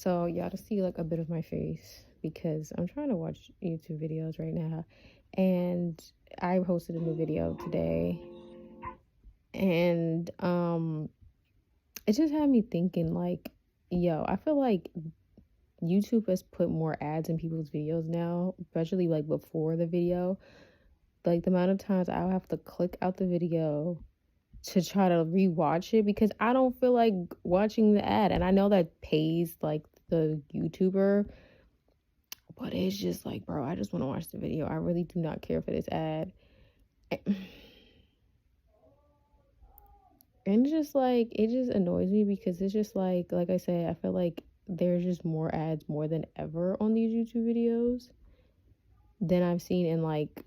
So y'all to see like a bit of my face because I'm trying to watch YouTube videos right now, and I posted a new video today, and it just had me thinking like, yo, I feel like YouTube has put more ads in people's videos now, especially like before the video. Like the amount of times I'll have to click out the video to try to rewatch it because I don't feel like watching the ad. And I know that pays like the YouTuber, but it's just like, bro, I just want to watch the video. I really do not care for this ad. And just like, it just annoys me because it's just like I said, I feel like there's just more ads more than ever on these YouTube videos than I've seen in like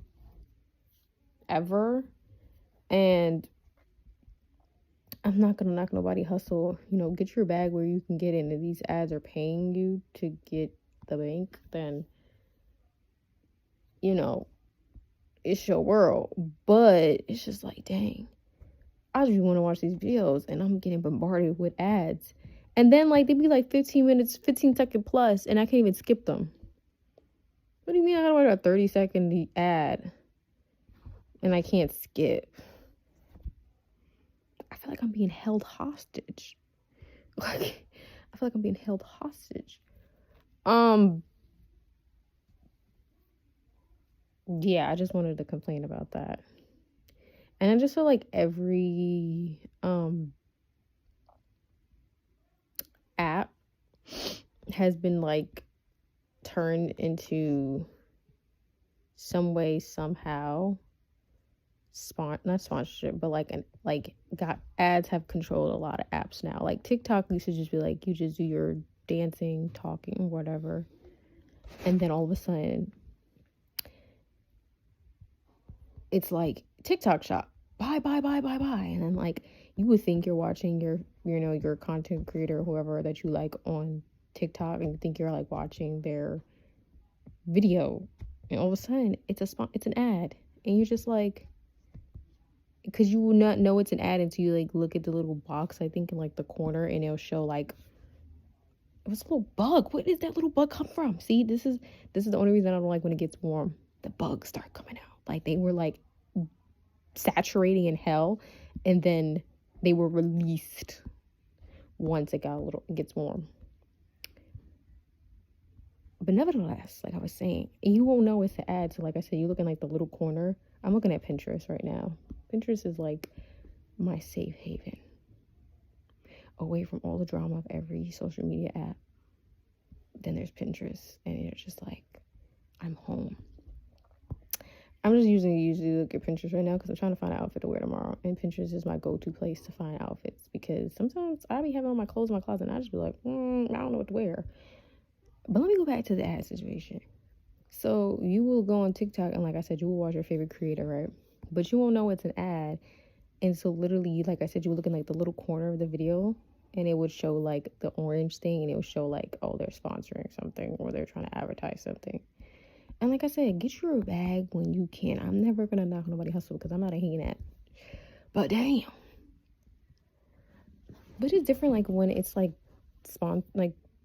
ever. And I'm not gonna knock nobody hustle. Get your bag where you can get in. If these ads are paying you to get the bank, then it's your world. But it's just like, dang, I just want to watch these videos and I'm getting bombarded with ads. And then like they be like 15 minutes, 15-second plus, and I can't even skip them. What do you mean I gotta watch a 30-second ad and I can't skip? I feel like I'm being held hostage. Like, I feel like I'm being held hostage. Yeah, I just wanted to complain about that. And I just feel like every app has been like turned into some way, somehow not sponsorship, but got ads have controlled a lot of apps now. Like TikTok used to just be like, you just do your dancing, talking, whatever, and then all of a sudden it's like TikTok shop, buy, and then like you would think you're watching your content creator, whoever that you like on TikTok, and you think you're like watching their video, and all of a sudden it's an ad, and you're just like, because you will not know it's an ad until you like look at the little box, I think in like the corner, and it'll show like, what's a little bug? Where did that little bug come from? See, this is the only reason I don't like when it gets warm. The bugs start coming out. Like they were like saturating in hell, and then they were released once it gets warm. But nevertheless, like I was saying, you won't know it's an ad. So like I said, you look in like the little corner. I'm looking at Pinterest right now. Pinterest is like my safe haven, away from all the drama of every social media app. Then there's Pinterest, and it's just like, I'm home. I'm just usually look at Pinterest right now because I'm trying to find an outfit to wear tomorrow. And Pinterest is my go-to place to find outfits because sometimes I be having all my clothes in my closet and I just be like, I don't know what to wear. But let me go back to the ad situation. So you will go on TikTok and like I said, you will watch your favorite creator, right? But you won't know it's an ad. And so literally, like I said, you would look in like the little corner of the video and it would show like the orange thing, and it would show like, oh, they're sponsoring something or they're trying to advertise something. And like I said, get your bag when you can. I'm never gonna knock nobody hustle because I'm not a hating at. But damn. But it's different like when it's like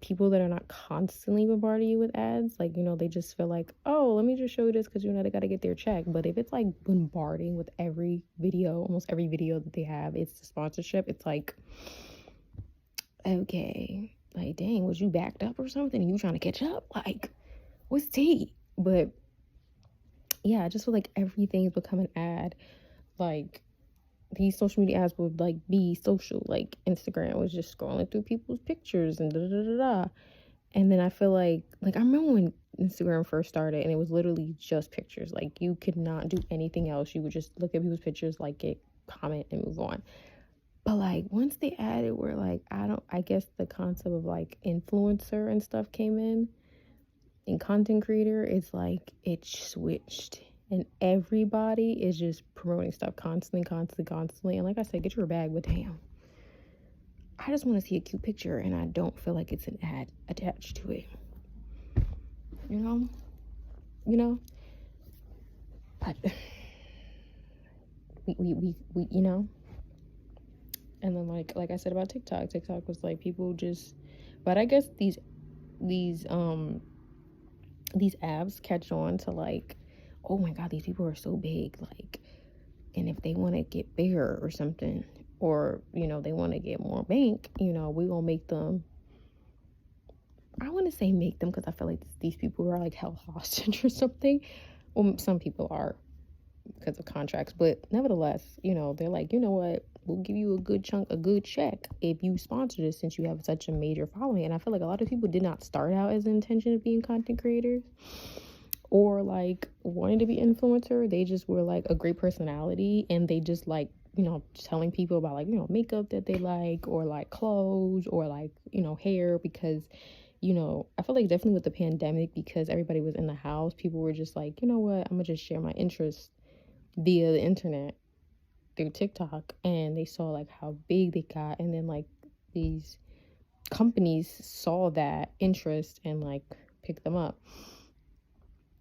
people that are not constantly bombarding you with ads. Like, they just feel like, oh, let me just show you this because they gotta get their check. But if it's like bombarding with almost every video that they have, it's the sponsorship. It's like, okay, like dang, was you backed up or something? You trying to catch up? Like, what's tea? But yeah, I just feel like everything's become an ad. Like these social media ads would like be social, like Instagram was just scrolling through people's pictures and da da da da. And then I feel like I remember when Instagram first started and it was literally just pictures. Like you could not do anything else. You would just look at people's pictures, like it, comment, and move on. But like once they added where like I guess the concept of like influencer and stuff came in, and content creator, it's like it switched and everybody is just promoting stuff constantly. And like I said, get your bag, but damn, I just want to see a cute picture and I don't feel like it's an ad attached to it. But we and then like I said about TikTok was like people just, but I guess these these apps catch on to like, oh my god, these people are so big, like, and if they want to get bigger or something, or they want to get more bank, we gonna make them. I want to say make them because I feel like these people are like held hostage or something. Well, some people are because of contracts, but nevertheless, they're like, you know what, we'll give you a good chunk, a good check if you sponsor this, since you have such a major following. And I feel like a lot of people did not start out as the intention of being content creators or like wanting to be influencer. They just were like a great personality, and they just like, telling people about like, makeup that they like, or like clothes, or like, hair, because I feel like definitely with the pandemic, because everybody was in the house, people were just like, you know what, I'm gonna just share my interests via the internet through TikTok. And they saw like how big they got, and then like these companies saw that interest and like picked them up.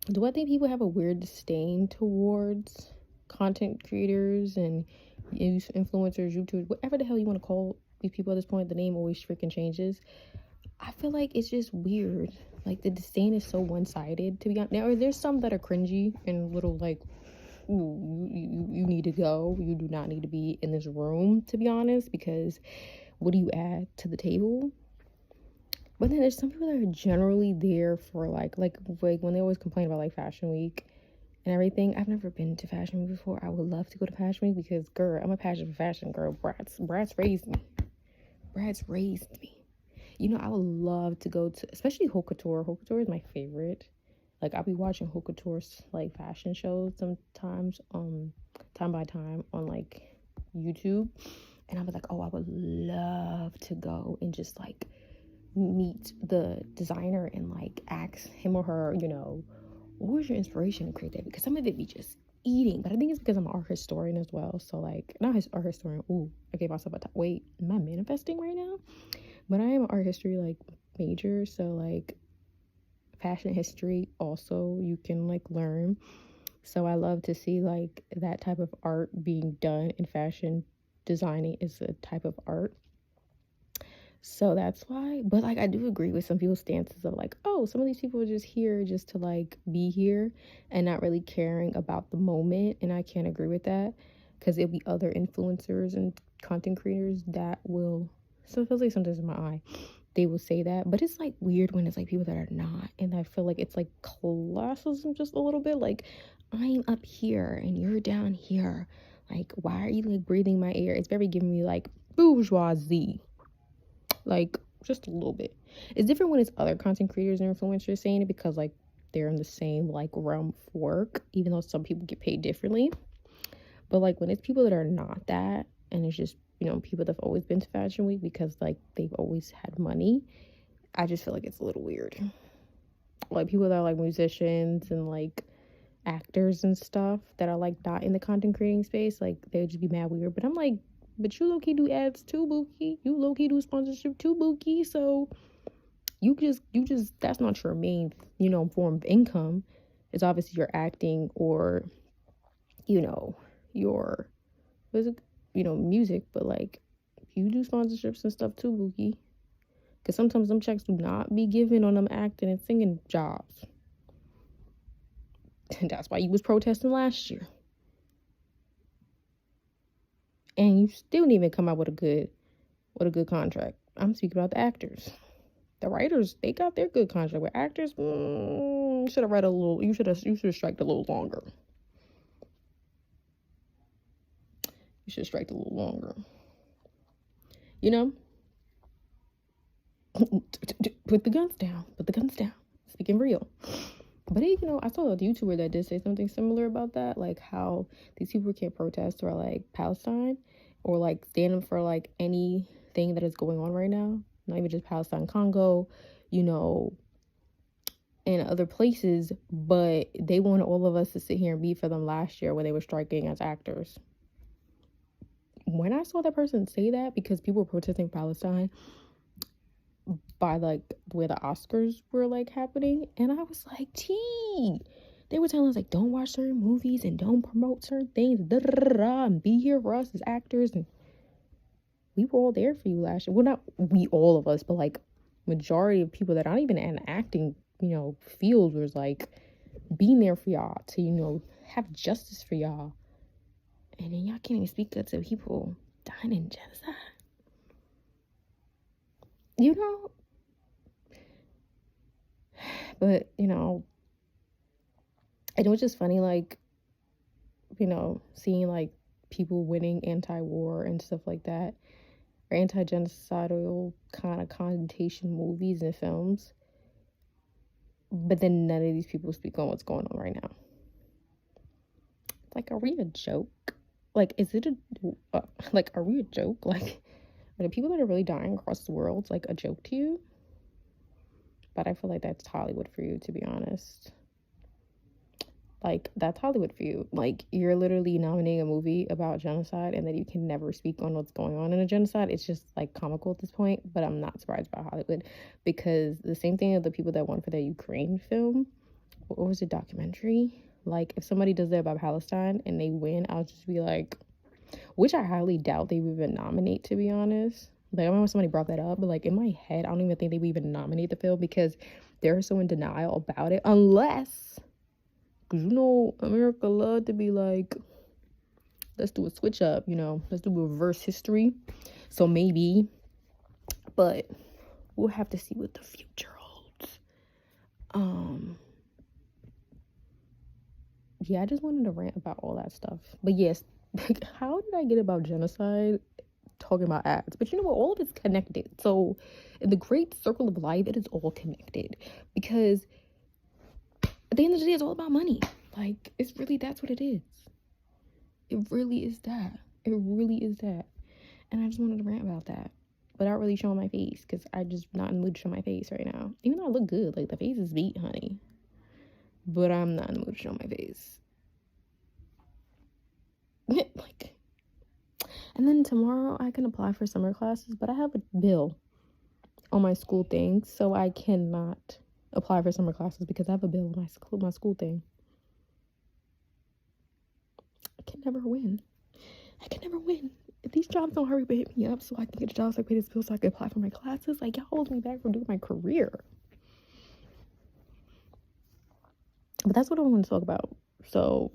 Do I think people have a weird disdain towards content creators and influencers, YouTubers, whatever the hell you want to call these people at this point? The name always freaking changes. I feel like it's just weird. Like, the disdain is so one-sided, to be honest. Now, there's some that are cringy and little like, ooh, you need to go. You do not need to be in this room, to be honest, because what do you add to the table? But then there's some people that are generally there for like when they always complain about like Fashion Week and everything. I've never been to Fashion Week before. I would love to go to Fashion Week because, girl, I'm a passion for fashion, girl. Brats raised me. Brats raised me. I would love to go to, especially haute couture. Haute couture is my favorite. Like, I'll be watching haute couture's like fashion shows sometimes, time by time on like YouTube, and I was like, oh, I would love to go and just like meet the designer and like ask him or her, what was your inspiration to create that? Because some of it be just eating, but I think it's because I'm an art historian as well. So like, not his art historian. Ooh, I gave myself a wait, am I manifesting right now? But I am an art history like major, so like fashion history also you can like learn. So I love to see like that type of art being done, in fashion designing is a type of art. So that's why. But like, I do agree with some people's stances of like, oh, some of these people are just here just to like be here and not really caring about the moment. And I can't agree with that, because there'll be other influencers and content creators that will, so it feels like sometimes in my eye they will say that. But it's like weird when it's like people that are not, and I feel like it's like classism just a little bit. Like, I'm up here and you're down here, like, why are you like breathing my air? It's very giving me like bourgeoisie, like just a little bit. It's different when it's other content creators and influencers saying it, because like they're in the same like realm of work, even though some people get paid differently. But like when it's people that are not that, and it's just people that have always been to Fashion Week because like they've always had money, I just feel like it's a little weird. Like people that are like musicians and like actors and stuff that are like not in the content creating space, like they would just be mad weird. But I'm like, but you low-key do ads too, Bookie. You low-key do sponsorship too, Bookie. So you just that's not your main form of income. It's obviously your acting or your music, but like you do sponsorships and stuff too, Bookie. Because sometimes them checks do not be given on them acting and singing jobs. And that's why you was protesting last year. And you still didn't even come out with a good contract. I'm speaking about the actors. The writers, they got their good contract. With actors, you should have read a little. You should have striked a little longer. You should have striked a little longer. Put the guns down. Put the guns down. Speaking real. But I saw a YouTuber that did say something similar about that, like how these people can't protest or like Palestine or like stand up for like anything that is going on right now, not even just Palestine, Congo, and other places, but they wanted all of us to sit here and be for them last year when they were striking as actors. When I saw that person say that, because people were protesting Palestine by like where the Oscars were like happening, and I was like, they were telling us like don't watch certain movies and don't promote certain things, and be here for us as actors, and we were all there for you last year. Well, not we all of us, but like majority of people that aren't even in acting, field was like being there for y'all to, have justice for y'all. And then y'all can't even speak up to people dying in genocide. But, and it was just funny, like, seeing like people winning anti-war and stuff like that, or anti-genocidal kind of connotation movies and films. But then none of these people speak on what's going on right now. Like, are we a joke? Like, is it are we a joke? Like, are the people that are really dying across the world like a joke to you? But I feel like that's Hollywood for you, to be honest. Like, that's Hollywood for you. Like, you're literally nominating a movie about genocide and then you can never speak on what's going on in a genocide. It's just like comical at this point, but I'm not surprised by Hollywood, because the same thing of the people that won for the Ukraine film, what was it, documentary? Like, if somebody does that about Palestine and they win, I'll just be like, which I highly doubt they would even nominate, to be honest. Like, I remember somebody brought that up, but like in my head, I don't even think they would even nominate the film because they're so in denial about it, unless, because America love to be like, let's do a switch up, let's do a reverse history. So maybe, but we'll have to see what the future holds. Yeah, I just wanted to rant about all that stuff. But yes, how did I get about genocide talking about ads? But you know what? All of it's connected. So in the great circle of life, it is all connected. Because at the end of the day, it's all about money. Like, it's really, that's what it is. It really is that. It really is that. And I just wanted to rant about that without really showing my face, because I just not in the mood to show my face right now. Even though I look good, like the face is beat, honey. But I'm not in the mood to show my face. Like, and then tomorrow I can apply for summer classes, but I have a bill on my school thing, so I cannot apply for summer classes because I have a bill on my school thing. I can never win. If these jobs don't hurry up and hit me up so I can get jobs like pay this bill so I can apply for my classes, like, y'all hold me back from doing my career. But that's what I want to talk about. So,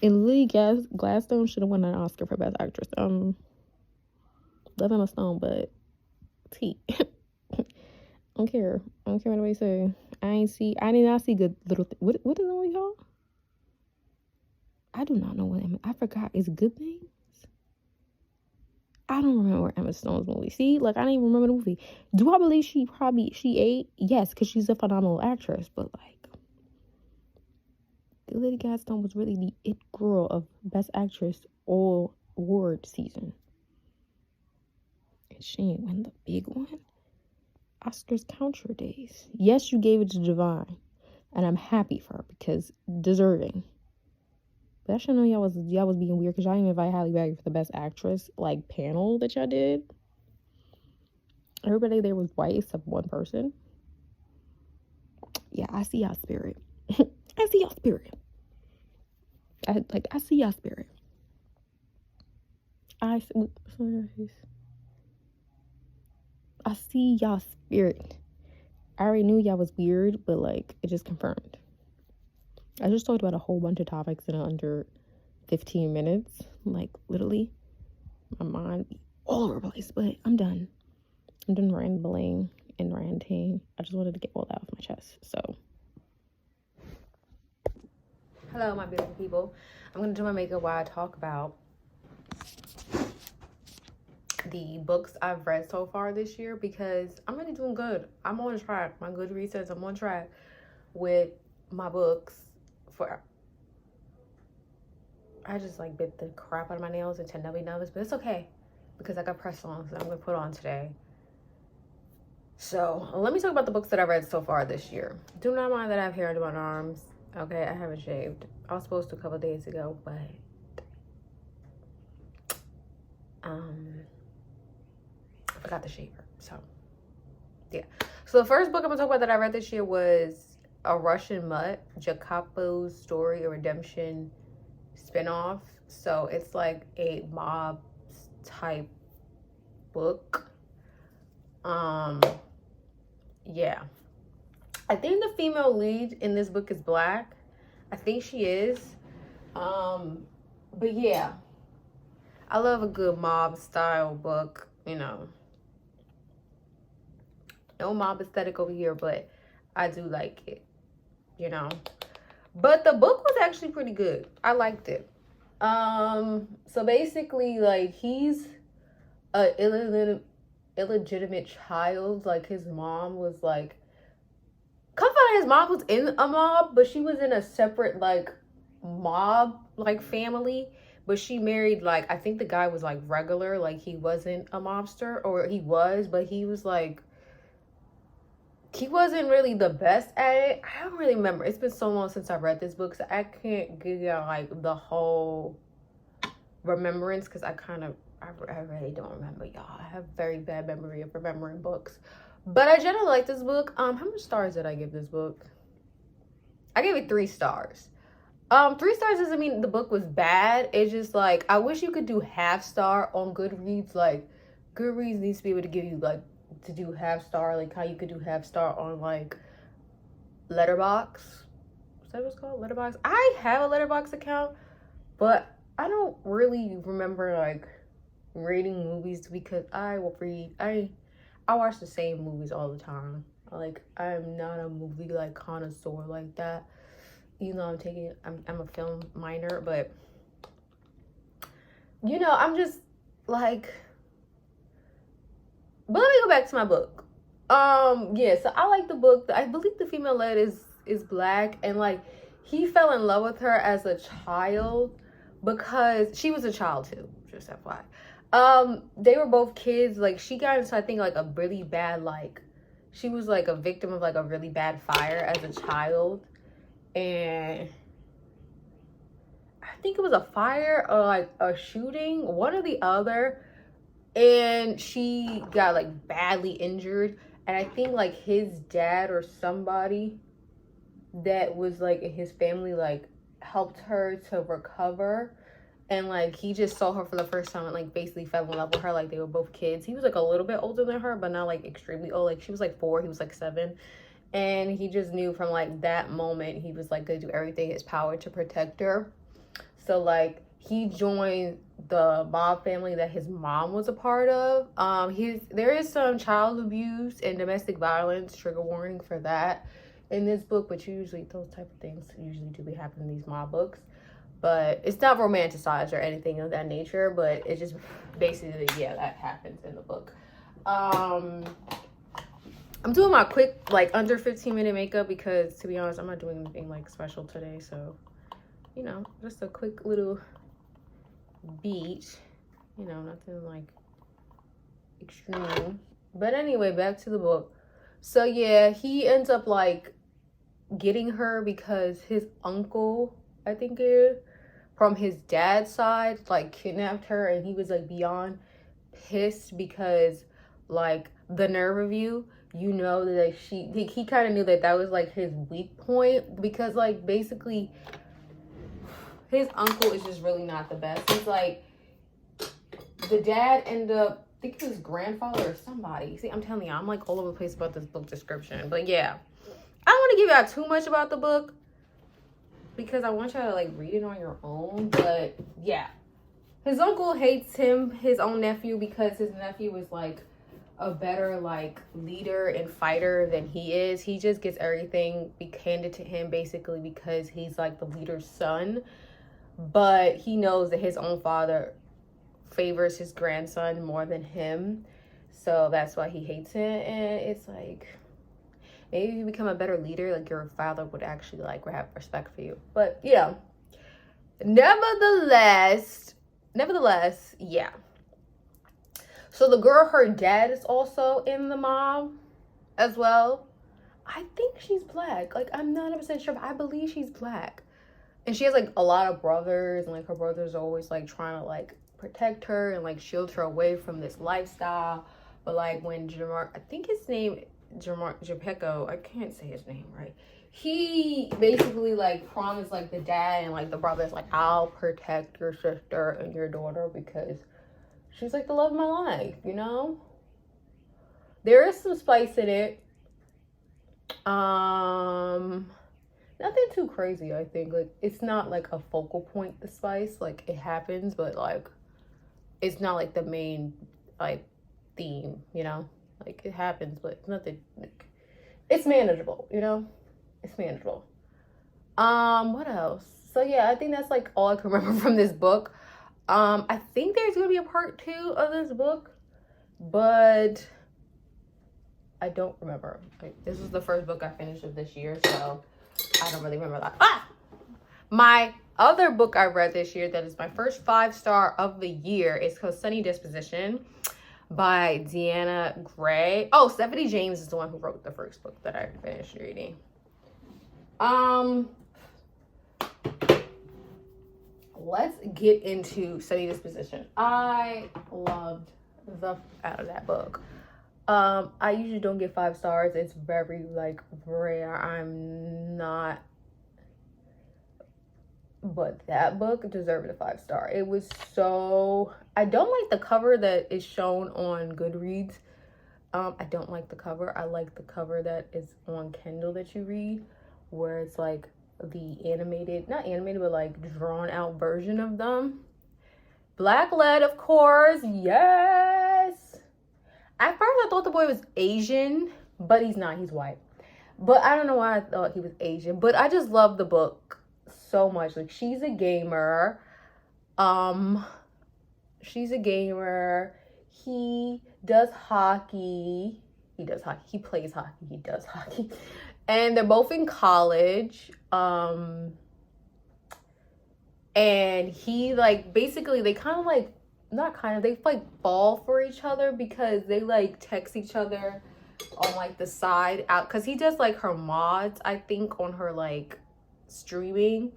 and Lily Gladstone should have won an Oscar for Best Actress. Love Emma Stone, but T. I don't care what anybody say. I did not see Good Little what is the movie called? I do not know I forgot. Is it Good Things? I don't remember Emma Stone's movie. See, like, I don't even remember the movie. Do I believe she ate? Yes, because she's a phenomenal actress. But like, Lily Gladstone was really the it girl of Best Actress all award season. And she ain't win the big one. Oscars count your days. Yes, you gave it to Divine, and I'm happy for her because deserving. But I should know y'all was being weird because y'all didn't invite Halle Berry for the Best Actress like panel that y'all did. Everybody there was white except one person. Yeah, I see y'all spirit. I see y'all spirit. I see y'all spirit. I see y'all spirit. I already knew y'all was weird, but like, it just confirmed. I just talked about a whole bunch of topics in under 15 minutes. Like, literally, my mind be all over the place. But I'm done. I'm done rambling and ranting. I just wanted to get all that off my chest. So, hello, my beautiful people. I'm going to do my makeup while I talk about the books I've read so far this year, because I'm really doing good. I'm on track. My Goodreads says I'm on track with my books. I just like bit the crap out of my nails and tend to be nervous, but it's okay because I got press-ons that I'm gonna put on today. So let me talk about the books that I read so far this year. Do not mind that I have hair under my arms. Okay, I haven't shaved. I was supposed to a couple days ago, but I forgot the shaver. So yeah. So the first book I'm gonna talk about that I read this year was A Russian Mutt, Jacopo's Story of Redemption spinoff. So it's like a mob type book. Yeah. I think the female lead in this book is black. I think she is. But yeah. I love a good mob style book, you know. No mob aesthetic over here, but I do like it, you know. But the book was actually pretty good. I liked it. So basically, like, he's a illegitimate child. Like, his mom was like, come find out, his mom was in a mob, but she was in a separate like mob like family. But she married, like, I think the guy was like regular, like he wasn't a mobster, or he was, but he was like, he wasn't really the best at it. I don't really remember. It's been so long since I read this book, so I can't give you like the whole remembrance, because I really don't remember, y'all. I have very bad memory of remembering books. But I generally like this book. How much stars did I give this book? I gave it 3 stars. 3 stars doesn't mean the book was bad. It's just like, I wish you could do half star on Goodreads. Like, Goodreads needs to be able to give you like, to do half star, like how you could do half star on like Letterbox. Is that what it's called? Letterbox. I have a Letterbox account, but I don't really remember like rating movies, because I watch the same movies all the time. Like, I'm not a movie like connoisseur like that. Even though I'm a film minor, but you know, I'm just like. But let me go back to my book. Yeah, so I like the book. I believe the female lead is black, and like, he fell in love with her as a child because she was a child too, just FYI. They were both kids. Like, she got into, I think, like a really bad, like, she was like a victim of like a really bad fire as a child, and I think it was a fire or like a shooting, one or the other. And she got like badly injured, and I think like his dad or somebody that was like in his family like helped her to recover, and like he just saw her for the first time and like basically fell in love with her. Like, they were both kids. He was like a little bit older than her, but not like extremely old. Like, she was like 4, he was like 7, and he just knew from like that moment he was like gonna do everything in his power to protect her. So like, he joined the mob family that his mom was a part of. There is some child abuse and domestic violence, trigger warning for that in this book, but usually those type of things usually do be happening in these mob books. But it's not romanticized or anything of that nature, but it's just basically, yeah, that happens in the book. I'm doing my quick, like, under 15-minute makeup because, to be honest, I'm not doing anything like special today, so, you know, just a quick little beach, you know, nothing like extreme. But anyway, back to the book. So yeah, he ends up like getting her because his uncle, I think it is, from his dad's side, like kidnapped her, and he was like beyond pissed because like the nerve of you know that he kind of knew that was like his weak point, because like basically his uncle is just really not the best. He's like, the dad ended up, I think it was grandfather or somebody. See, I'm telling you, I'm like all over the place about this book description. But yeah, I don't want to give y'all too much about the book because I want y'all to like read it on your own. But yeah, his uncle hates his own nephew, because his nephew is like a better like leader and fighter than he is. He just gets everything handed to him basically because he's like the leader's son. But he knows that his own father favors his grandson more than him, so that's why he hates him. And it's like, maybe if you become a better leader, like your father would actually like have respect for you. But yeah, nevertheless, yeah. So the girl, her dad is also in the mob as well. I think she's black. Like, I'm not 100% sure, but I believe she's black. And she has like a lot of brothers, and like her brothers are always like trying to like protect her and like shield her away from this lifestyle. But like when I think his name Gepeco, I can't say his name right. He basically like promised like the dad and like the brothers, like, I'll protect your sister and your daughter because she's like the love of my life, you know? There is some spice in it. Nothing too crazy, I think. Like, it's not like a focal point, the spice. Like, it happens, but like it's not like the main like theme, you know? Like, it happens, but it's nothing like, it's manageable, you know? It's manageable. What else? So yeah, I think that's like all I can remember from this book. I think there's gonna be a part 2 of this book, but I don't remember. Like, this was the first book I finished of this year, so I don't really remember that. My other book I read this year that is my first 5-star of the year is called Sunny Disposition by Deanna Gray. Oh, Stephanie James is the one who wrote the first book that I finished reading. Let's get into Sunny Disposition. I loved the out of that book. I usually don't get 5 stars. It's very like rare. I'm not, but that book deserved a 5-star. It was so, I don't like the cover that is shown on Goodreads. I don't like the cover. I like the cover that is on Kindle that you read, where it's like the animated, not animated, but like drawn out version of them. Black lead, of course. Yes. At first I thought the boy was Asian, but he's not. He's white. But I don't know why I thought he was Asian, but I just love the book so much. Like, she's a gamer. She's a gamer. He does hockey. He does hockey. He plays hockey. He does hockey. And they're both in college. And he, like, basically, they kind of, like, not kind of, they, like, fall for each other because they, like, text each other on, like, the side out. Because he does, like, her mods, I think, on her, like, streaming.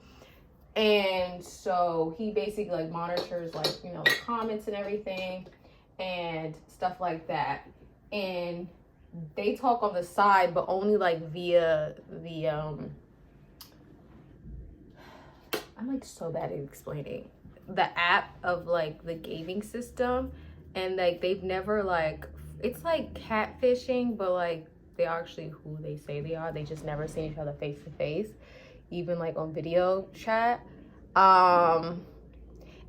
And so he basically, like, monitors, like, you know, the comments and everything and stuff like that. And they talk on the side, but only, like, via the, I'm, like, so bad at explaining. The app of, like, the gaming system. And, like, they've never, like, it's, like, catfishing, but, like, they're actually who they say they are. They just never seen each other face to face, even, like, on video chat. And,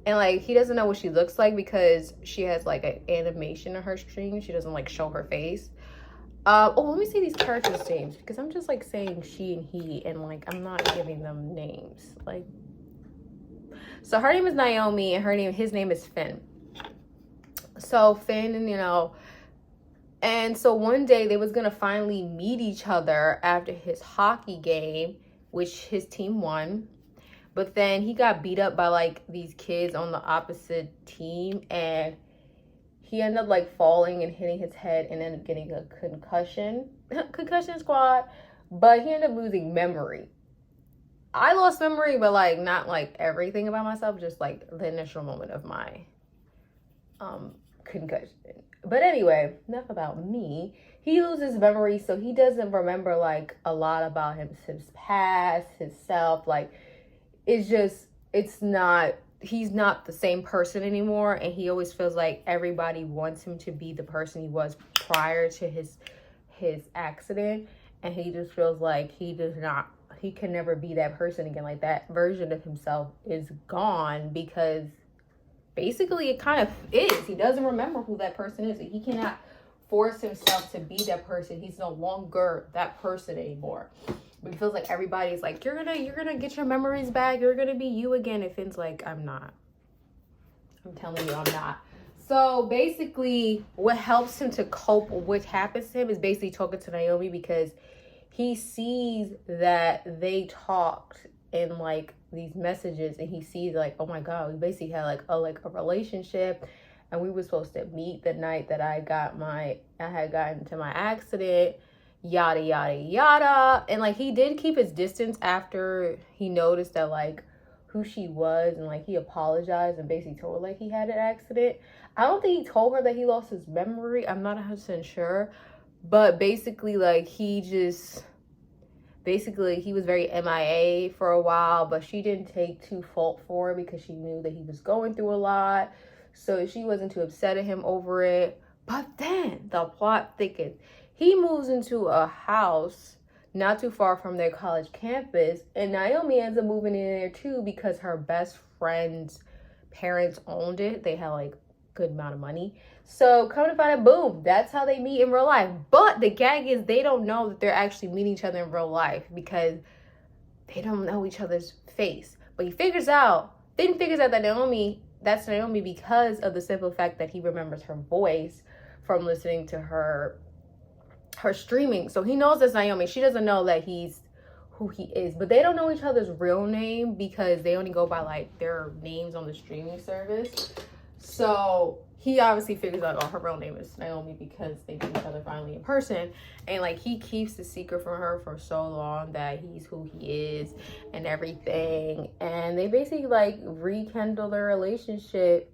like, he doesn't know what she looks like because she has, like, an animation in her stream. She doesn't, like, show her face. Oh, let me see these characters' names, because I'm just, like, saying she and he, and, like, I'm not giving them names. Like, so her name is Naomi, and his name is Finn. So Finn, and, you know, and so one day they was gonna finally meet each other after his hockey game, which his team won. But then he got beat up by, like, these kids on the opposite team, and he ended up, like, falling and hitting his head and ended up getting a concussion. Concussion squad. But he ended up losing memory. I lost memory, but, like, not, like, everything about myself, just, like, the initial moment of my concussion. But anyway, enough about me. He loses memory, so he doesn't remember, like, a lot about his past, his self. Like, it's just, it's not, he's not the same person anymore, and he always feels like everybody wants him to be the person he was prior to his accident, and he just feels like he can never be that person again. Like, that version of himself is gone, because basically it kind of is. He doesn't remember who that person is. He cannot force himself to be that person. He's no longer that person anymore. But he feels like everybody's like, you're gonna get your memories back. You're gonna be you again. And Finn's like, I'm not. I'm telling you, I'm not. So basically, what helps him to cope with what happens to him is basically talking to Naomi, because he sees that they talked in, like, these messages, and he sees, like, oh my God, we basically had like a relationship, and we were supposed to meet the night that I had gotten into my accident, yada yada yada. And, like, he did keep his distance after he noticed that, like, who she was, and, like, he apologized and basically told her, like, he had an accident. I don't think he told her that he lost his memory. I'm not 100% sure, but basically, like, he was very MIA for a while, but she didn't take too fault for it because she knew that he was going through a lot. So she wasn't too upset at him over it. But then the plot thickens. He moves into a house not too far from their college campus, and Naomi ends up moving in there too because her best friend's parents owned it. They had like good amount of money. So come to find out, boom, that's how they meet in real life. But the gag is they don't know that they're actually meeting each other in real life because they don't know each other's face. But he figures out that that's Naomi because of the simple fact that he remembers her voice from listening to her streaming. So he knows that's Naomi. She doesn't know that he's who he is. But they don't know each other's real name because they only go by like their names on the streaming service. So he obviously figures out, oh, her real name is Naomi because they meet each other finally in person. And like he keeps the secret from her for so long that he's who he is and everything. And they basically like rekindle their relationship.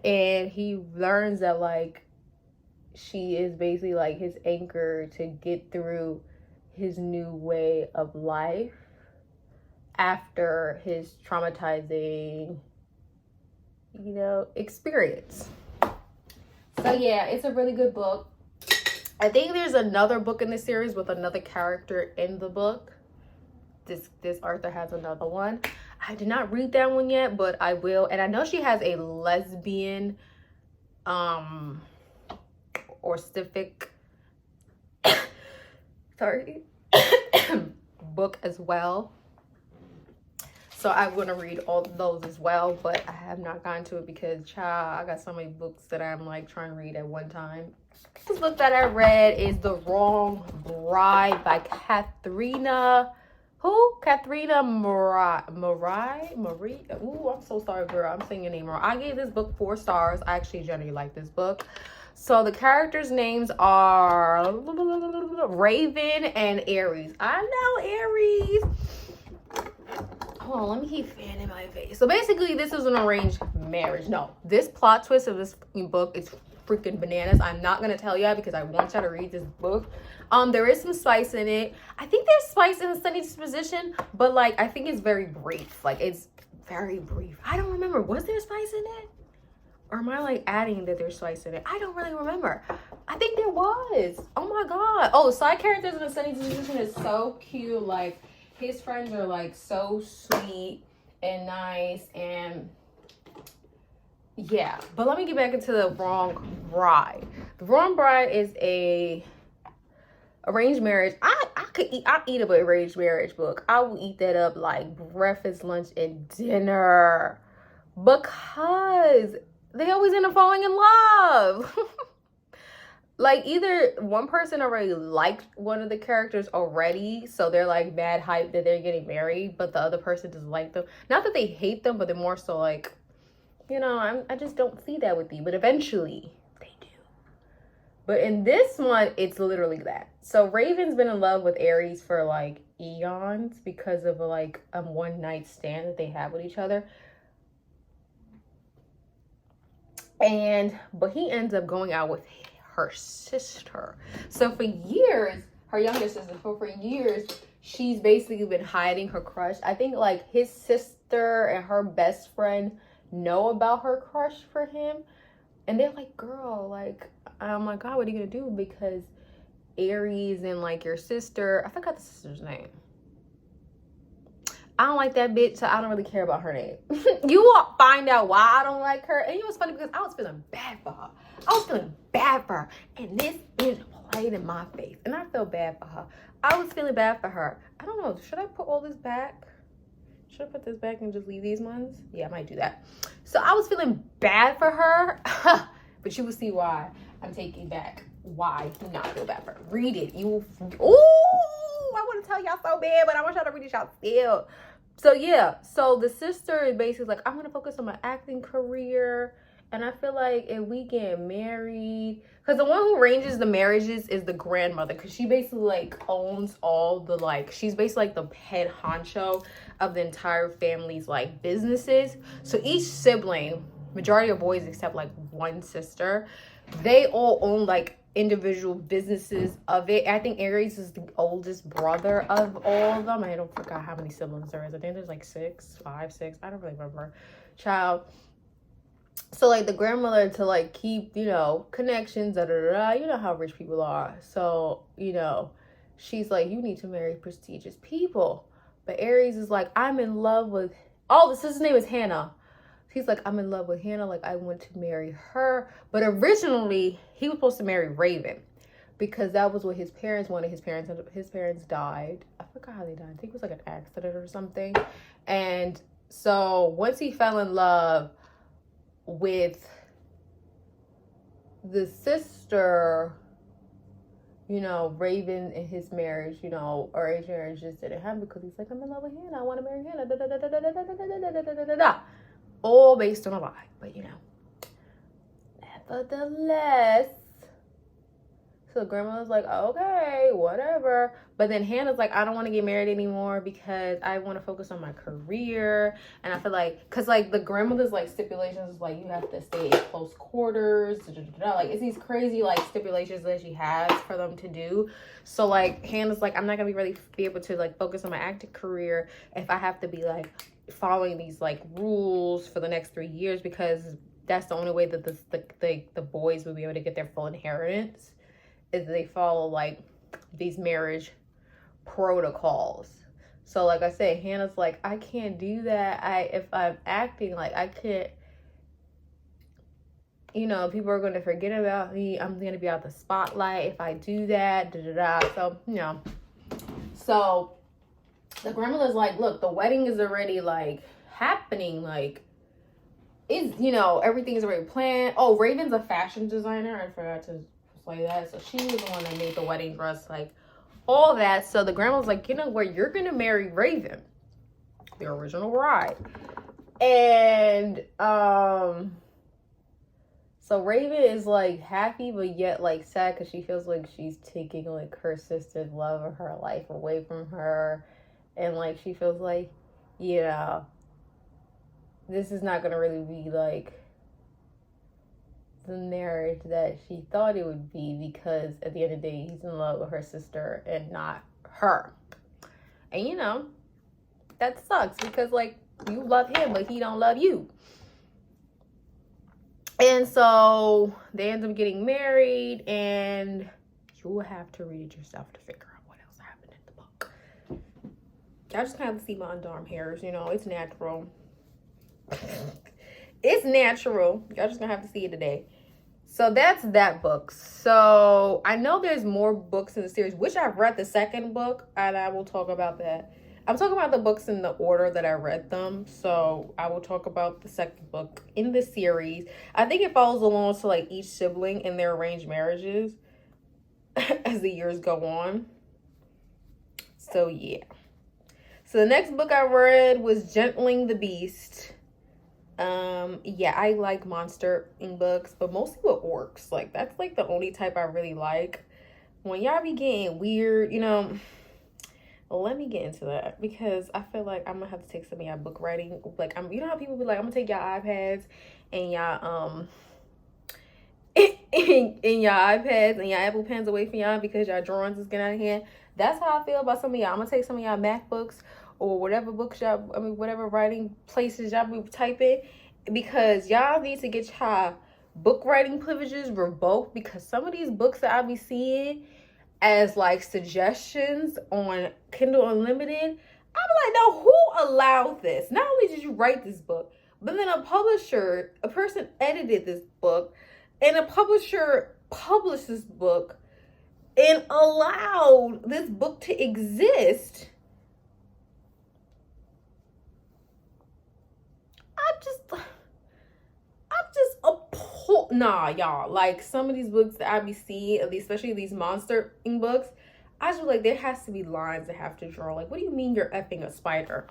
And he learns that like she is basically like his anchor to get through his new way of life after his traumatizing, experience. So yeah, it's a really good book. I think there's another book in the series with another character in the book. This Arthur has another one. I did not read that one yet, but I will. And I know she has a lesbian or civic sorry book as well. So I'm going to read all those as well, but I have not gotten to it because, child, I got so many books that I'm like trying to read at one time. This book that I read is The Wrong Bride by Katharina. Who? Katharina Marie? Ooh, I'm so sorry, girl. I'm saying your name wrong. I gave this book 4 stars. I actually generally like this book. So the characters' names are Raven and Aries. I know Aries. Hold on, let me keep fanning my face. So basically, this is an arranged marriage. No, this plot twist of this book is freaking bananas. I'm not gonna tell y'all because I want y'all to read this book. There is some spice in it. I think there's spice in the Sunny Disposition, but like I think it's very brief. Like it's very brief. I don't remember. Was there spice in it? Or am I like adding that there's spice in it? I don't really remember. I think there was. Oh my god. Oh, side characters in the Sunny Disposition is so cute. Like his friends are like so sweet and nice and yeah. But let me get back into The Wrong Bride. The Wrong Bride is a arranged marriage. I'll eat up an arranged marriage book. I will eat that up like breakfast, lunch, and dinner because they always end up falling in love. Like either one person already liked one of the characters already, so they're like mad hype that they're getting married, but the other person doesn't like them. Not that they hate them, but they're more so like, I just don't see that with you. But eventually they do. But in this one, it's literally that. So Raven's been in love with Aries for like eons because of a one night stand that they have with each other. But he ends up going out with her sister. So for years, her younger sister, for years, she's basically been hiding her crush. I think like his sister and her best friend know about her crush for him. And they're like, girl, like, oh my God, what are you gonna do? Because Aries and like your sister, I forgot the sister's name. I don't like that bitch, so I don't really care about her name. You will find out why I don't like her. And it was funny because I was feeling bad for her. And this bitch played in my face. And I felt bad for her. I was feeling bad for her. I don't know. Should I put all this back? Should I put this back and just leave these ones? Yeah, I might do that. So I was feeling bad for her. But you will see why I'm taking back why I do not feel bad for her. Read it. You will. Ooh, I want to tell y'all so bad, but I want y'all to read it y'all still. So yeah, so the sister is basically like, I'm gonna focus on my acting career, and I feel like if we get married, because the one who arranges the marriages is the grandmother, because she basically like owns all the she's basically like the head honcho of the entire family's like businesses. So each sibling, majority of boys except like one sister, they all own like individual businesses of it. I think Aries is the oldest brother of all of them. I don't forget how many siblings there is. I think there's like 5, 6. I don't really remember. Child. So like the grandmother to like keep, you know, connections, da da da. You know how rich people are. So, you know, she's like, you need to marry prestigious people. But Aries is like, I'm in love with, oh, this his name is Hannah. He's like, I'm in love with Hannah. Like, I want to marry her. But originally, he was supposed to marry Raven because that was what his parents wanted. His parents died. I forgot how they died. I think it was like an accident or something. And so once he fell in love with the sister, you know, Raven and his marriage, you know, arranged marriage just didn't happen because he's like, I'm in love with Hannah. I want to marry Hannah. Da, da, da, da, da, da, da, da, da, da, da, da. All based on a lie, but you know. Nevertheless, so grandma was like, okay, whatever. But then Hannah's like, I don't want to get married anymore because I want to focus on my career. And I feel like, because like the grandmother's like stipulations is like you have to stay in close quarters. Da, da, da, da. Like it's these crazy like stipulations that she has for them to do. So like Hannah's like, I'm not going to really be able to like focus on my acting career if I have to be like following these like rules for the next 3 years because that's the only way that the boys will be able to get their full inheritance is they follow like these marriage protocols. So like I said, Hannah's like, I can't do that. If I'm acting, like I can't, you know, people are gonna forget about me. I'm gonna be out the spotlight if I do that. Da da da. So, you know. So the grandmother's like, look, the wedding is already like happening, like it's, you know, everything is already planned. Oh, Raven's a fashion designer. I forgot to play that. So she was the one that made the wedding dress, like all that. So the grandma was like, you know what, you're gonna marry Raven, the original bride. And so Raven is like happy but yet like sad because she feels like she's taking like her sister's love of her life away from her. And like she feels like, you know, this is not gonna really be like the marriage that she thought it would be because at the end of the day he's in love with her sister and not her. And you know, that sucks because like you love him but he don't love you. And so they end up getting married, and you will have to read it yourself to figure out what else happened in the book. Y'all just kind of see my underarm hairs, you know, it's natural. It's natural. Y'all just gonna have to see it today. So that's that book. So I know there's more books in the series, which I've read the second book, and I will talk about that. I'm talking about the books in the order that I read them. So I will talk about the second book in the series. I think it follows along to like each sibling in their arranged marriages as the years go on. So yeah. So the next book I read was Gentling the Beast. Yeah, I like monster in books, but mostly with orcs. Like that's like the only type I really like. When y'all be getting weird, you know, let me get into that because I feel like I'm gonna have to take some of y'all book writing. Like you know how people be like, I'm gonna take y'all iPads and y'all and y'all iPads and y'all Apple Pens away from y'all because y'all drawings is getting out of hand. That's how I feel about some of y'all. I'm gonna take some of y'all MacBooks or whatever books y'all, I mean, whatever writing places y'all be typing, because y'all need to get y'all book writing privileges revoked because some of these books that I be seeing as like suggestions on Kindle Unlimited, I'm like, no, who allowed this? Not only did you write this book, but then a person edited this book, and a publisher published this book and allowed this book to exist. I'm just appalled. Nah, y'all. Like some of these books that I be seeing, especially these monster books, I just feel like there has to be lines that have to draw. Like, what do you mean you're effing a spider?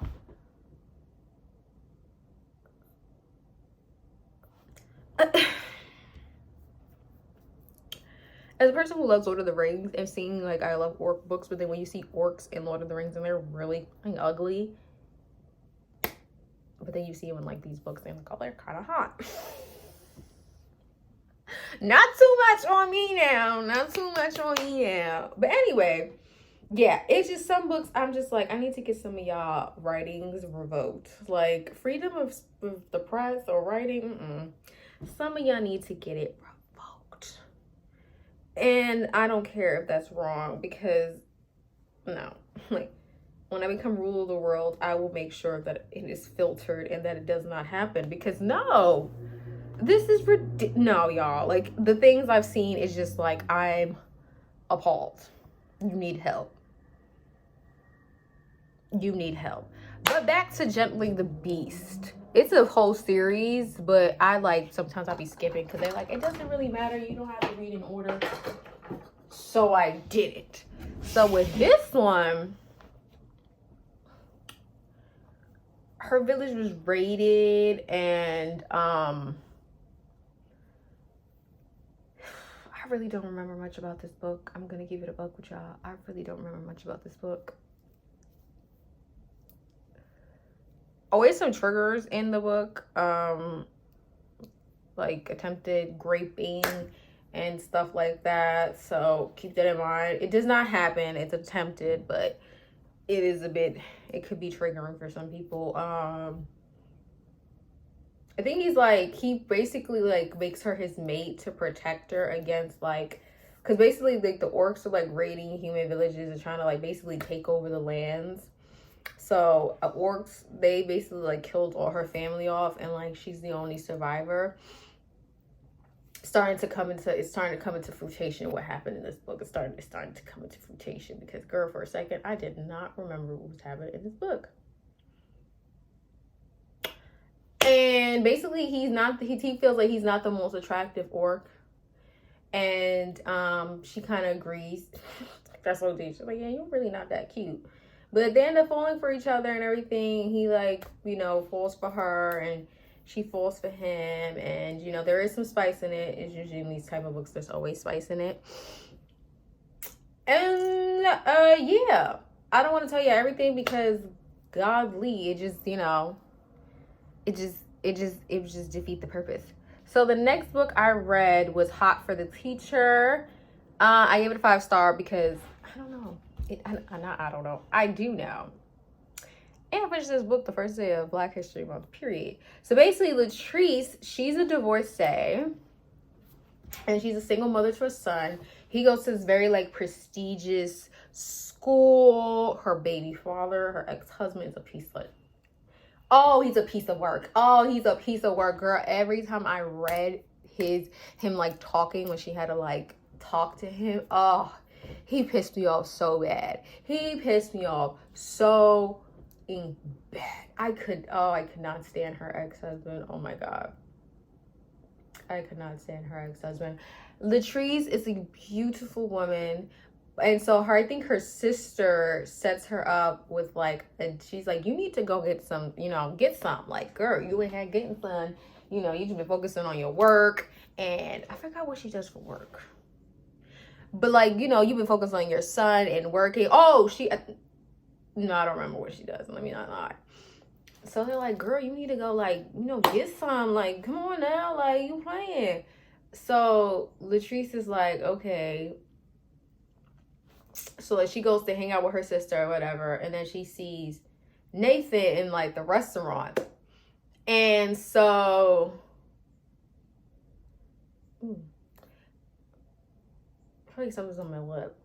As a person who loves Lord of the Rings and seeing like I love orc books, but then when you see orcs in Lord of the Rings and they're really ugly, but then you see them in like these books and like, oh, they're kind of hot. Not too much on me now. Not too much on me now. But anyway, yeah, it's just some books I'm just like, I need to get some of y'all writings revoked. Like freedom of the press or writing. Some of y'all need to get it revoked. And I don't care if that's wrong, because no, like, when I become ruler of the world, I will make sure that it is filtered and that it does not happen. Because no, this is no, y'all. Like, the things I've seen is just like, I'm appalled. You need help. You need help. But back to Gently the Beast. It's a whole series, but I like, sometimes I'll be skipping because they're like, it doesn't really matter. You don't have to read in order. So I did it. So with this one, her village was raided, and I really don't remember much about this book. I'm gonna give it a buck with y'all. I really don't remember much about this book. Always some triggers in the book, like attempted raping and stuff like that, so keep that in mind. It does not happen, it's attempted, but it is a bit, it could be triggering for some people. I think he basically like makes her his mate to protect her against, like, because basically like the orcs are like raiding human villages and trying to like basically take over the lands. So orcs, they basically like killed all her family off, and like she's the only survivor. It's starting to come into fruition what happened in this book. It's starting to come into fruition, because girl, for a second I did not remember what was happening in this book. And basically he feels like he's not the most attractive orc, and she kind of agrees. That's so deep. She's like, yeah, you're really not that cute. But they end up falling for each other and everything. He, like, you know, falls for her, and she falls for him. And, you know, there is some spice in it. It's usually in these type of books, there's always spice in it. And, yeah. I don't want to tell you everything, because godly, it just, you know, it just defeat the purpose. So the next book I read was Hot for the Teacher. I gave it a 5-star because, I don't know. I don't know. I do know. And I finished this book the first day of Black History Month, period. So basically, Latrice, she's a divorcee, and she's a single mother to a son. He goes to this very, like, prestigious school. Her baby father, her ex-husband, is a piece of... Oh, he's a piece of work. Oh, he's a piece of work, girl. Every time I read him, like, talking when she had to, like, talk to him, oh... He pissed me off so bad. He pissed me off so bad. I could not stand her ex-husband. Oh my God. I could not stand her ex-husband. Latrice is a beautiful woman. And so I think her sister sets her up with, like, and she's like, you need to go get some, like, girl, you ain't had getting some, you've been focusing on your work. And I forgot what she does for work. But, like, you've been focused on your son and working. Oh, no, I don't remember what she does. Let me not lie. So they're like, girl, you need to go, like, get some. Like, come on now. Like, you playing. So Latrice is like, okay. So, like, she goes to hang out with her sister or whatever. And then she sees Nathan in, like, the restaurant. And so... I feel like something's on my lip.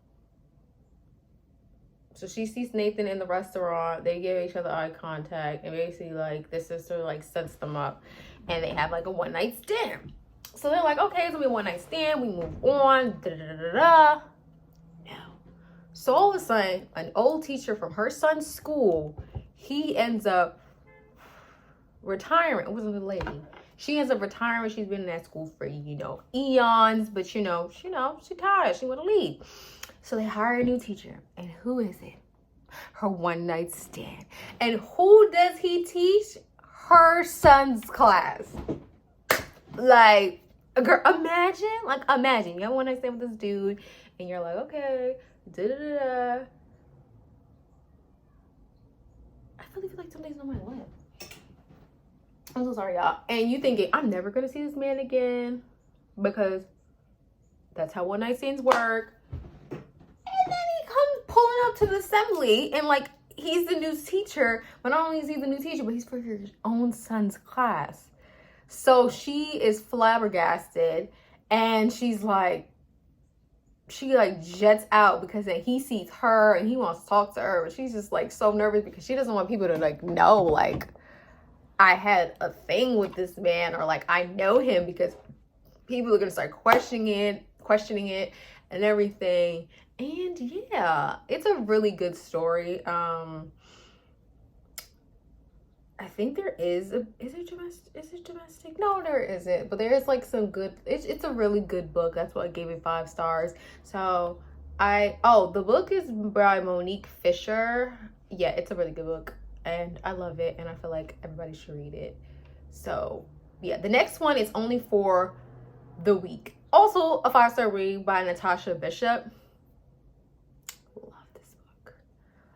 So she sees Nathan in the restaurant. They give each other eye contact, and basically, like, the sister, like, sets them up, and they have, like, a one-night stand. So they're like, okay, it's gonna be a one-night stand. We move on. No. So all of a sudden, an old teacher from her son's school, he ends up retiring. It wasn't a lady. She ends up retiring. She's been in that school for, eons. But, she tired. She want to leave. So they hire a new teacher. And who is it? Her one-night stand. And who does he teach? Her son's class. Like, girl, imagine. You have one night stand with this dude. And you're like, okay. Da-da-da-da. I really feel like something's on my lip. I'm so sorry, y'all. And you thinking, I'm never going to see this man again, because that's how one-night stands work. And then he comes pulling up to the assembly, and, like, he's the new teacher. But not only is he the new teacher, but he's for your own son's class. So she is flabbergasted, and she like jets out because then he sees her and he wants to talk to her, but she's just like so nervous because she doesn't want people to like know like I had a thing with this man, or like I know him, because people are gonna start questioning it and everything. And yeah, it's a really good story. I think there is it domestic? No, there isn't. But there is like some good, it's a really good book. That's why I gave it 5 stars. So the book is by Monique Fisher. Yeah, it's a really good book and I love it, and I feel like everybody should read it. So yeah, the next one is Only for the Week. Also a 5-star read by Natasha Bishop. Love this book.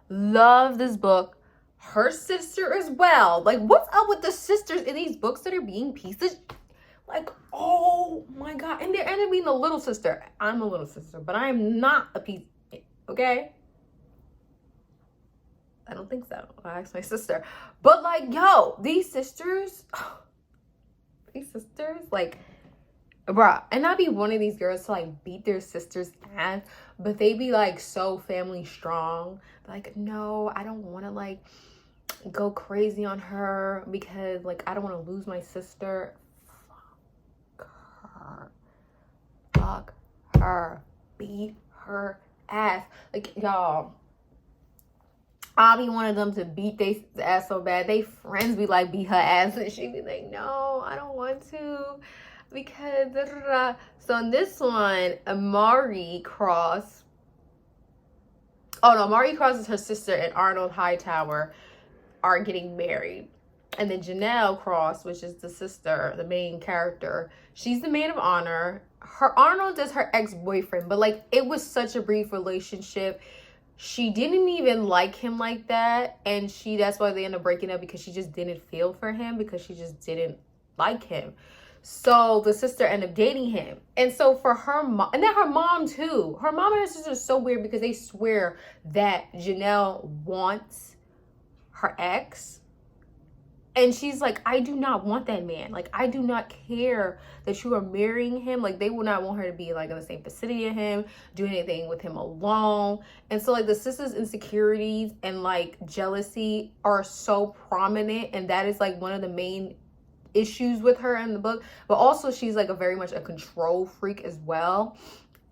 Love this book. Her sister as well. Like, what's up with the sisters in these books that are being pieces? Like, oh my god. And they're ended up being a little sister. I'm a little sister, but I am not a piece. Okay? I don't think so. I asked my sister. But like, yo, these sisters, like, bruh, and I'd be one of these girls to like beat their sister's ass, but they be like so family strong. Like, no, I don't want to like go crazy on her because like I don't want to lose my sister. Fuck her, beat her ass. Like, y'all, I'll be one of them to beat their ass so bad. They friends be like, beat her ass, and she be like, no, I don't want to, because da, da, da. So in this one, Amari Cross is her sister, and Arnold Hightower are getting married. And then Janelle Cross, which is the sister, the main character, she's the maid of honor. Arnold is her ex-boyfriend, but like it was such a brief relationship. She didn't even like him like that, and that's why they ended up breaking up, because she just didn't feel for him, because she just didn't like him. So the sister ended up dating him. And so for her mom, and then her mom too. Her mom and her sister is so weird because they swear that Janelle wants her ex. And she's like, I do not want that man. Like, I do not care that you are marrying him. Like, they will not want her to be like in the same vicinity of him, do anything with him alone. And so like the sister's insecurities and like jealousy are so prominent. And that is like one of the main issues with her in the book. But also she's like very much a control freak as well.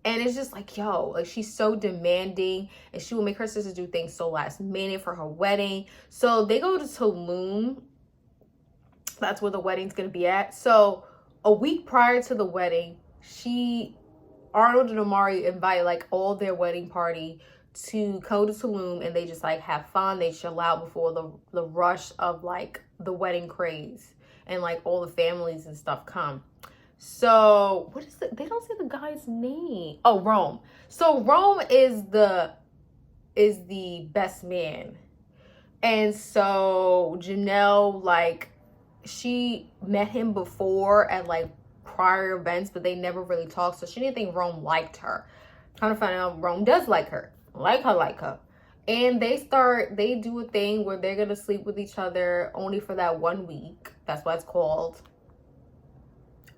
And it's just like, yo, like she's so demanding, and she will make her sisters do things so last minute for her wedding. So they go to Tulum. That's where the wedding's gonna be at. So a week prior to the wedding, Arnold and Amari invite like all their wedding party to go to Tulum, and they just like have fun. They chill out before the rush of like the wedding craze, and like all the families and stuff come. So they don't say the guy's name. Oh, Rome. So Rome is the best man. And so Janelle, like, she met him before at like prior events, but they never really talked. So she didn't think Rome liked her. Trying to find out Rome does like her. Like her. And they do a thing where they're gonna sleep with each other only for that 1 week. That's why it's called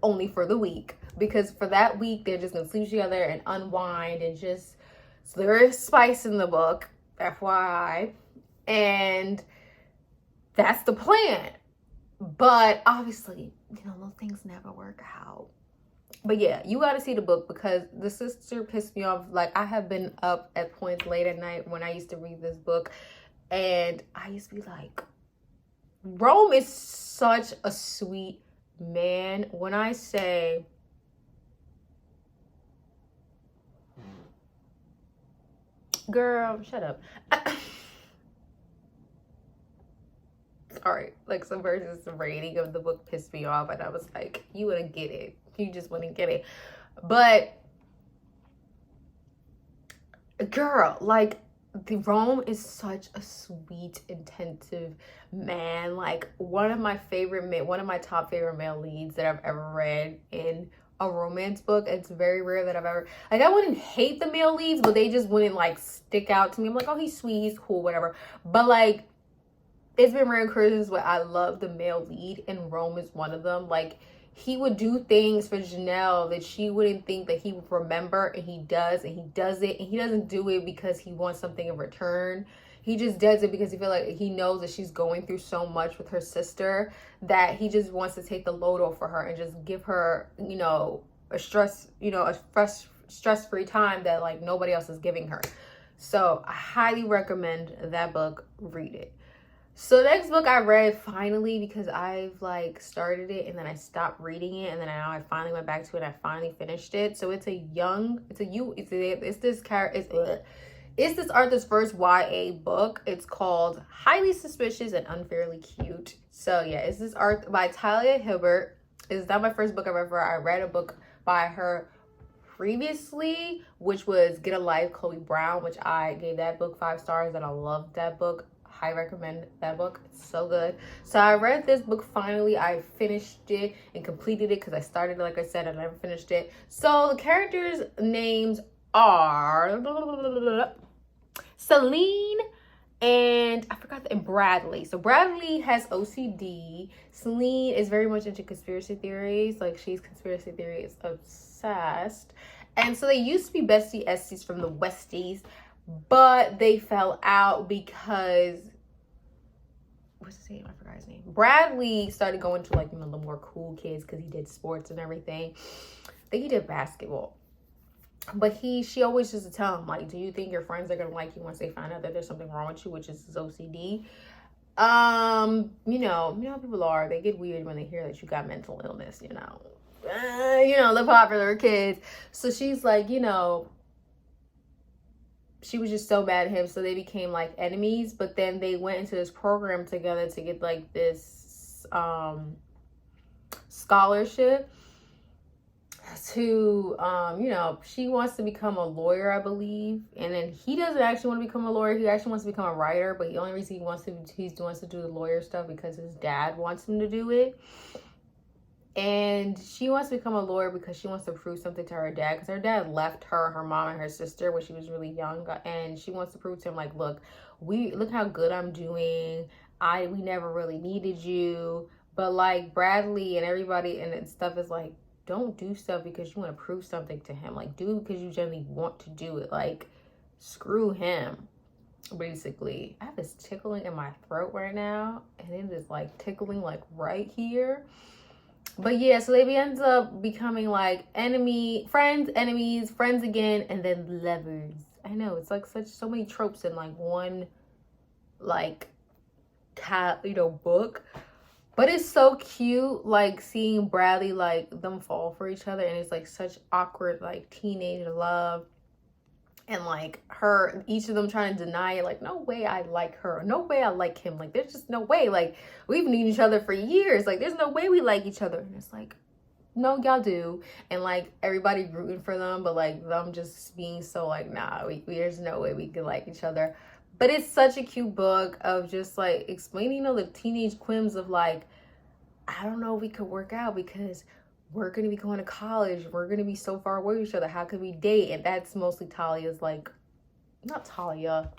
Only for the Week, because for that week they're just gonna sleep together and unwind, and just, so there is spice in the book, FYI, and that's the plan. But obviously, those things never work out. But yeah, you got to see the book, because the sister pissed me off. Like, I have been up at points late at night when I used to read this book, and I used to be like, Rome is such a sweet man. When I say, girl, shut up. Sorry, like some versions of rating of the book pissed me off, and I was like, you wouldn't get it. You just wouldn't get it. But girl, like, the Rome is such a sweet, intensive man. Like, one of my top favorite male leads that I've ever read in a romance book. It's very rare that I've ever, like, I wouldn't hate the male leads, but they just wouldn't like stick out to me. I'm like, oh, he's sweet, he's cool, whatever. But like, it's been rare occasions where I love the male lead, and Rome is one of them. Like, he would do things for Janelle that she wouldn't think that he would remember, and he does, and he does it, and he doesn't do it because he wants something in return. He just does it because he feels like he knows that she's going through so much with her sister that he just wants to take the load off for her and just give her, you know, a stress-free time that like nobody else is giving her. So I highly recommend that book. Read it. So the next book I read finally, because I've like started it and then I stopped reading it, and then now I finally went back to it and I finally finished it. So it's this Arthur's first YA book. It's called Highly Suspicious and Unfairly Cute. So yeah, it's this art by Talia Hibbert. It's not my first book I've ever read. I read a book by her previously, which was Get a Life, Chloe Brown, which I gave that book 5 stars, and I loved that book. I recommend that book. It's so good. So I read this book finally. I finished it and completed it because I started it, like I said, and I never finished it. So the characters' names are Celine and Bradley. So Bradley has OCD. Celine is very much into conspiracy theories. Like, she's conspiracy theories obsessed. And so they used to be besties from the Westies, but they fell out because, what's his name? I forgot his name. Bradley started going to like, you know, the more cool kids because he did sports and everything. I think he did basketball. But she always used to tell him, like, do you think your friends are gonna like you once they find out that there's something wrong with you, which is OCD? You know how people are. They get weird when they hear that you got mental illness, you know. The popular kids. So she's like, you know, she was just so mad at him, so they became like enemies. But then they went into this program together to get like this scholarship to she wants to become a lawyer, I believe, and then he doesn't actually want to become a lawyer. He actually wants to become a writer, but the only reason he wants to do the lawyer stuff because his dad wants him to do it. And she wants to become a lawyer because she wants to prove something to her dad, because her dad left her mom, and her sister when she was really young. And she wants to prove to him, like, look how good I'm doing. We never really needed you. But like Bradley and everybody and stuff is like, don't do stuff because you want to prove something to him. Like, do it because you genuinely want to do it. Like, screw him, basically. I have this tickling in my throat right now, and it is like tickling like right here. But yeah, so they ends up becoming like friends, enemies, friends again, and then lovers. I know, it's like so many tropes in like one like book. But it's so cute, like seeing Bradley, like them fall for each other, and it's like such awkward like teenage love. And like each of them trying to deny it, like, no way I like her, no way I like him, like there's just no way, like we've known each other for years, like there's no way we like each other. And it's like, no, y'all do. And like everybody rooting for them, but like them just being so like, nah, there's no way we could like each other. But it's such a cute book of just like explaining, the teenage quims of like, I don't know if we could work out because we're going to be going to college. We're going to be so far away from each other. How could we date? And that's mostly Talia's like, not Talia.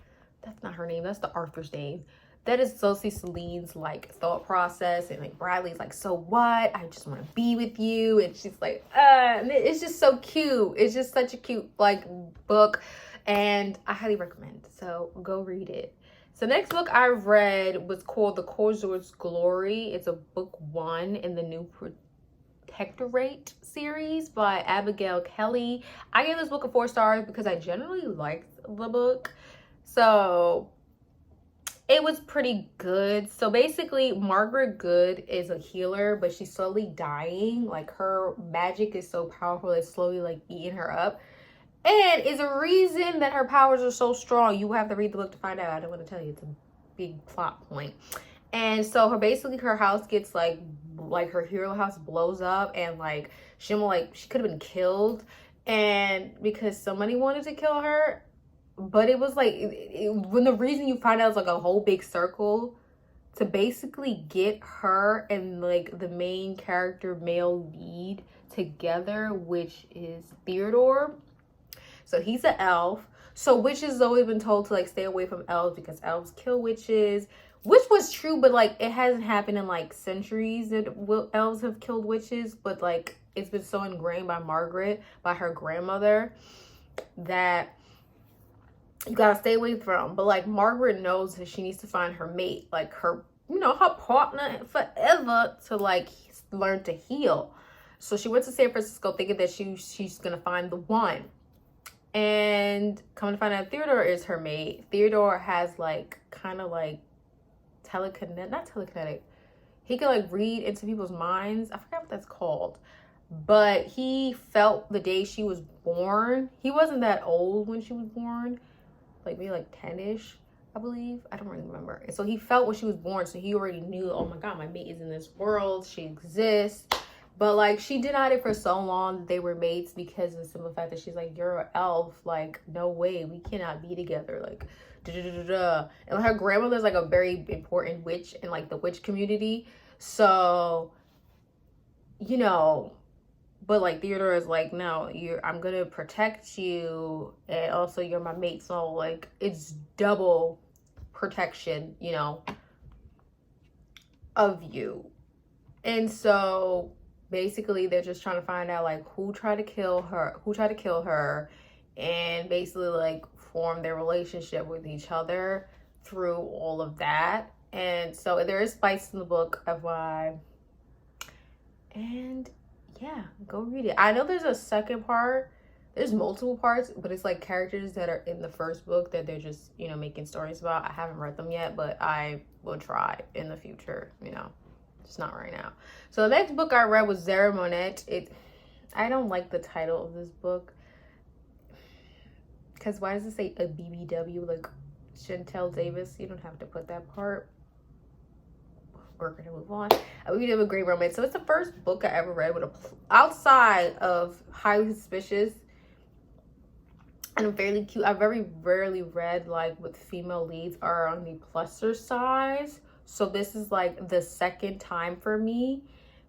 That's not her name. That's the Arthur's name. That is mostly Celine's like thought process. And like Bradley's like, so what? I just want to be with you. And she's like, and it's just so cute. It's just such a cute like book. And I highly recommend. So go read it. So next book I read was called The Courteur's Glory. It's a book 1 in the new Protectorate series by Abigail Kelly. I gave this book a 4 stars because I generally liked the book. So it was pretty good. So basically, Margaret Good is a healer, but she's slowly dying. Like, her magic is so powerful, it's slowly like eating her up. And it's a reason that her powers are so strong. You have to read the book to find out. I don't want to tell you. It's a big plot point. And so her house gets like her hero house blows up, and like she could have been killed, and because somebody wanted to kill her. But it was like when the reason you find out is like a whole big circle to basically get her and like the main character male lead together, which is Theodore. So he's an elf. So witches always been told to like stay away from elves because elves kill witches. which was true, but like it hasn't happened in like centuries that elves have killed witches, but like it's been so ingrained by Margaret, by her grandmother, that you gotta stay away from. But like Margaret knows that she needs to find her mate, like her, her partner forever, to like learn to heal. So she went to San Francisco thinking that she's gonna find the one. And come to find out, Theodore is her mate. Theodore has like kind of like not telekinetic. He can like read into people's minds. I forgot what that's called. But he felt the day she was born. He wasn't that old when she was born, like maybe like 10-ish, I believe. I don't really remember. And so he felt when she was born, so he already knew, oh my God, my mate is in this world. She exists. But like she denied it for so long that they were mates, because of the simple fact that she's like, you're an elf. Like, no way, we cannot be together. Like, da da da da. And her grandmother's like a very important witch in like the witch community. So, but like Theodore is like, no, I'm gonna protect you, and also you're my mate. So like it's double protection, of you. And so basically they're just trying to find out like who tried to kill her, and basically like form their relationship with each other through all of that. And so there is spice in the book, FYI. And yeah, go read it. I know there's a second part. There's multiple parts, but it's like characters that are in the first book that they're just, making stories about. I haven't read them yet, but I will try in the future, Just not right now. So the next book I read was Zara Monette. I don't like the title of this book, because why does it say a BBW, like Chantel Davis? You don't have to put that part. We're gonna move on. We did a great romance. So it's the first book I ever read with outside of Highly Suspicious and fairly cute. I very rarely read like with female leads are on the pluser size. So this is like the second time for me,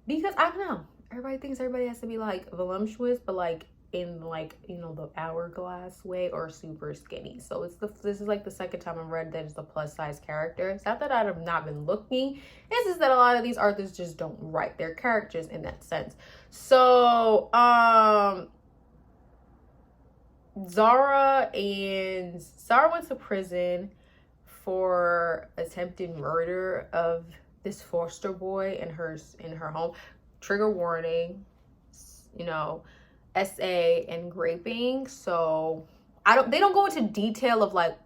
because I don't know. Everybody thinks everybody has to be like voluptuous, but like in like, the hourglass way, or super skinny. So this is like the second time I've read that it's a plus size character. It's not that I have not been looking. It's just that a lot of these authors just don't write their characters in that sense. So Zara went to prison for attempted murder of this foster boy in her home. Trigger warning, SA and raping. So they don't go into detail of like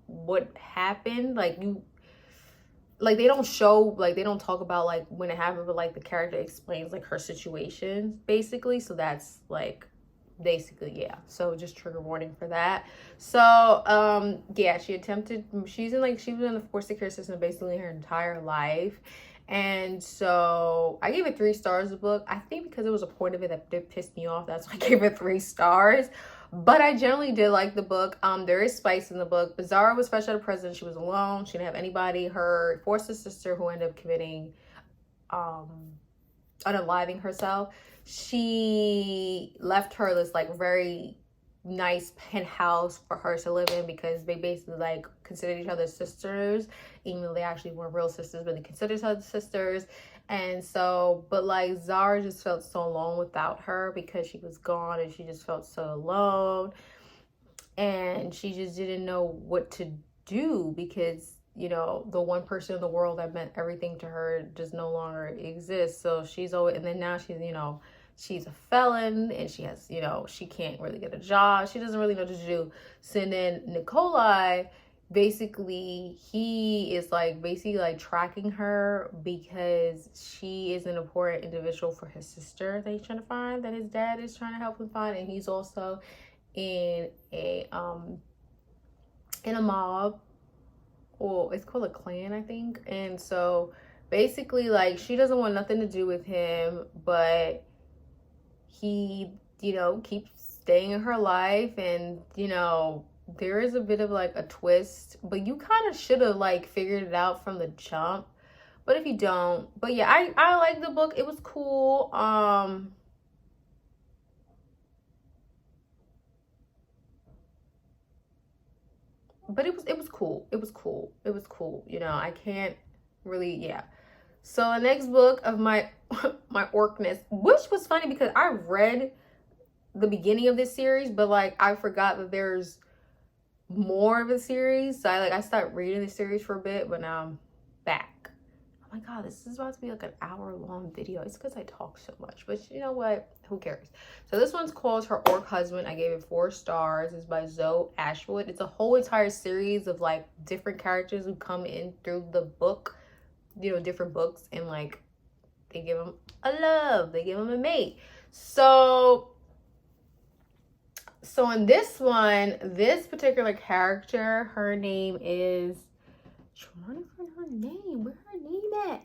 what happened. Like they don't show, like they don't talk about like when it happened, but like the character explains like her situation basically. So that's like basically, yeah. So just trigger warning for that. So yeah, she was in the foster care system basically her entire life. And so I gave it 3 stars the book. I think because it was a point of it that pissed me off, that's why I gave it 3 stars. But I generally did like the book. There is spice in the book. But Zara was fresh out of prison. She was alone. She didn't have anybody. Her foster sister, who ended up committing unaliving herself, she left her this like very nice penthouse for her to live in, because they basically like considered each other sisters, even though they actually weren't real sisters, but they considered each other sisters. And so, but like Zara just felt so alone without her, because she was gone, and she just felt so alone, and she just didn't know what to do, because the one person in the world that meant everything to her just no longer exists. So she's always, and then now she's a felon, and she has, she can't really get a job. She doesn't really know what to do. So then Nikolai, basically, he is like basically like tracking her, because she is an important individual for his sister that he's trying to find, that his dad is trying to help him find. And he's also in a mob, or it's called a clan, I think. And so basically like she doesn't want nothing to do with him, but he, keeps staying in her life. And, there is a bit of like a twist, but you kind of should have like figured it out from the jump. But if you don't, but yeah, I like the book. It was cool. but it was cool. It was cool. It was cool. You know, I can't really, yeah. So the next book of my my orcness, which was funny because I read the beginning of this series, but like I forgot that there's more of a series. So I stopped reading the series for a bit, but now I'm back. Oh my god, this is about to be like an hour-long video. It's because I talk so much, but you know what? Who cares? So this one's called Her Orc Husband. I gave it 4 stars. It's by Zoe Ashwood. It's a whole entire series of like different characters who come in through the book, you know, different books, and like they give them a love, they give them a mate. So in this one, this particular character, her name is, I'm trying to find her name. Where her name at?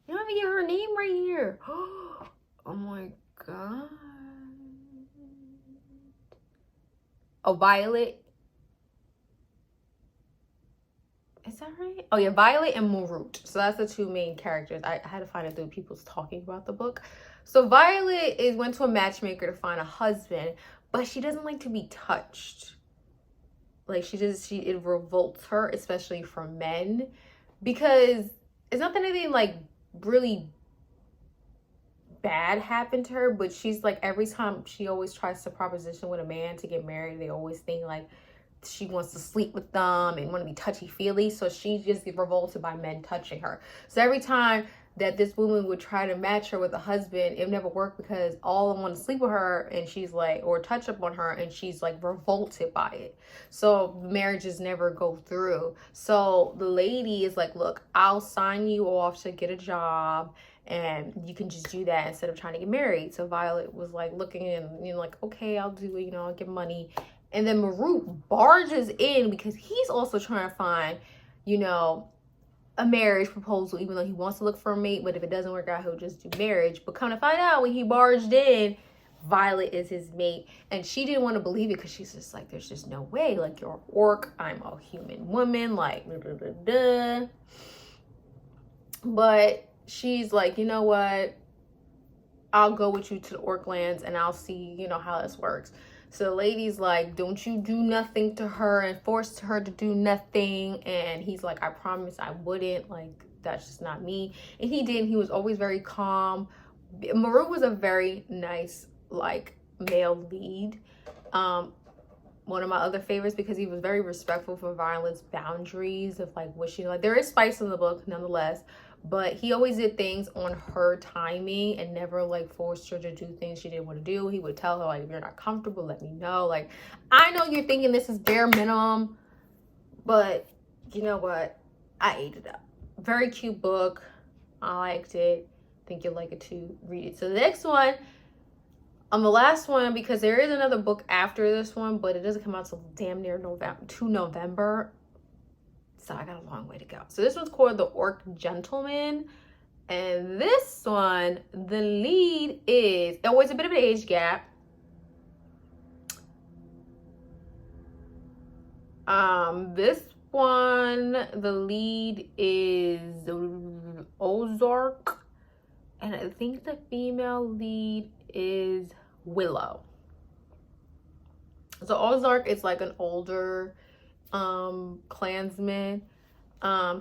You don't even get her name right here. Oh my god. Oh, Violet. Is that right? Oh yeah, Violet and Marut. So that's the 2 main characters. I had to find it through people's talking about the book. So Violet went to a matchmaker to find a husband, but she doesn't like to be touched. Like it revolts her, especially from men, because it's not that anything like really bad happened to her, but she's like, every time she always tries to proposition with a man to get married, they always think like she wants to sleep with them and want to be touchy-feely. So she just gets revolted by men touching her. So every time that this woman would try to match her with a husband, it never worked because all of them want to sleep with her, and she's like, or touch up on her, and she's like revolted by it. So marriages never go through. So the lady is like, look, I'll sign you off to get a job, and you can just do that instead of trying to get married. So Violet was like looking, and, you know, like, okay, I'll do it, you know, I'll get money. And then Marut barges in because he's also trying to find, you know, a marriage proposal, even though he wants to look for a mate. But if it doesn't work out, he'll just do marriage. But come to find out, when he barged in, Violet is his mate. And she didn't want to believe it because she's just like, there's just no way. Like, you're an orc, I'm a human woman. Like, blah, blah, blah, blah. But she's like, you know what? I'll go with you to the orc lands and I'll see, you know, how this works. So the lady's like, don't you do nothing to her, and force her to do nothing. And he's like, I promise I wouldn't. Like, that's just not me. And he didn't. He was always very calm. Marut was a very nice, like, male lead. One of my other favorites because he was very respectful for Violet's boundaries of like what she like. There is spice in the book nonetheless, but he always did things on her timing and never like forced her to do things she didn't want to do. He would tell her like, if you're not comfortable, let me know. Like, I know you're thinking this is bare minimum, but you know what? I ate it up. Very cute book. I liked it. Think you'll like it too. Read it. So the next one, the last one, because there is another book after this one, but it doesn't come out till damn near November. So I got a long way to go. So this one's called The Orc Gentleman. And this one, the lead is, oh, it's a bit of an age gap. This one, the lead is Ozark. And I think the female lead is Willow. So Ozark is like an older clansman.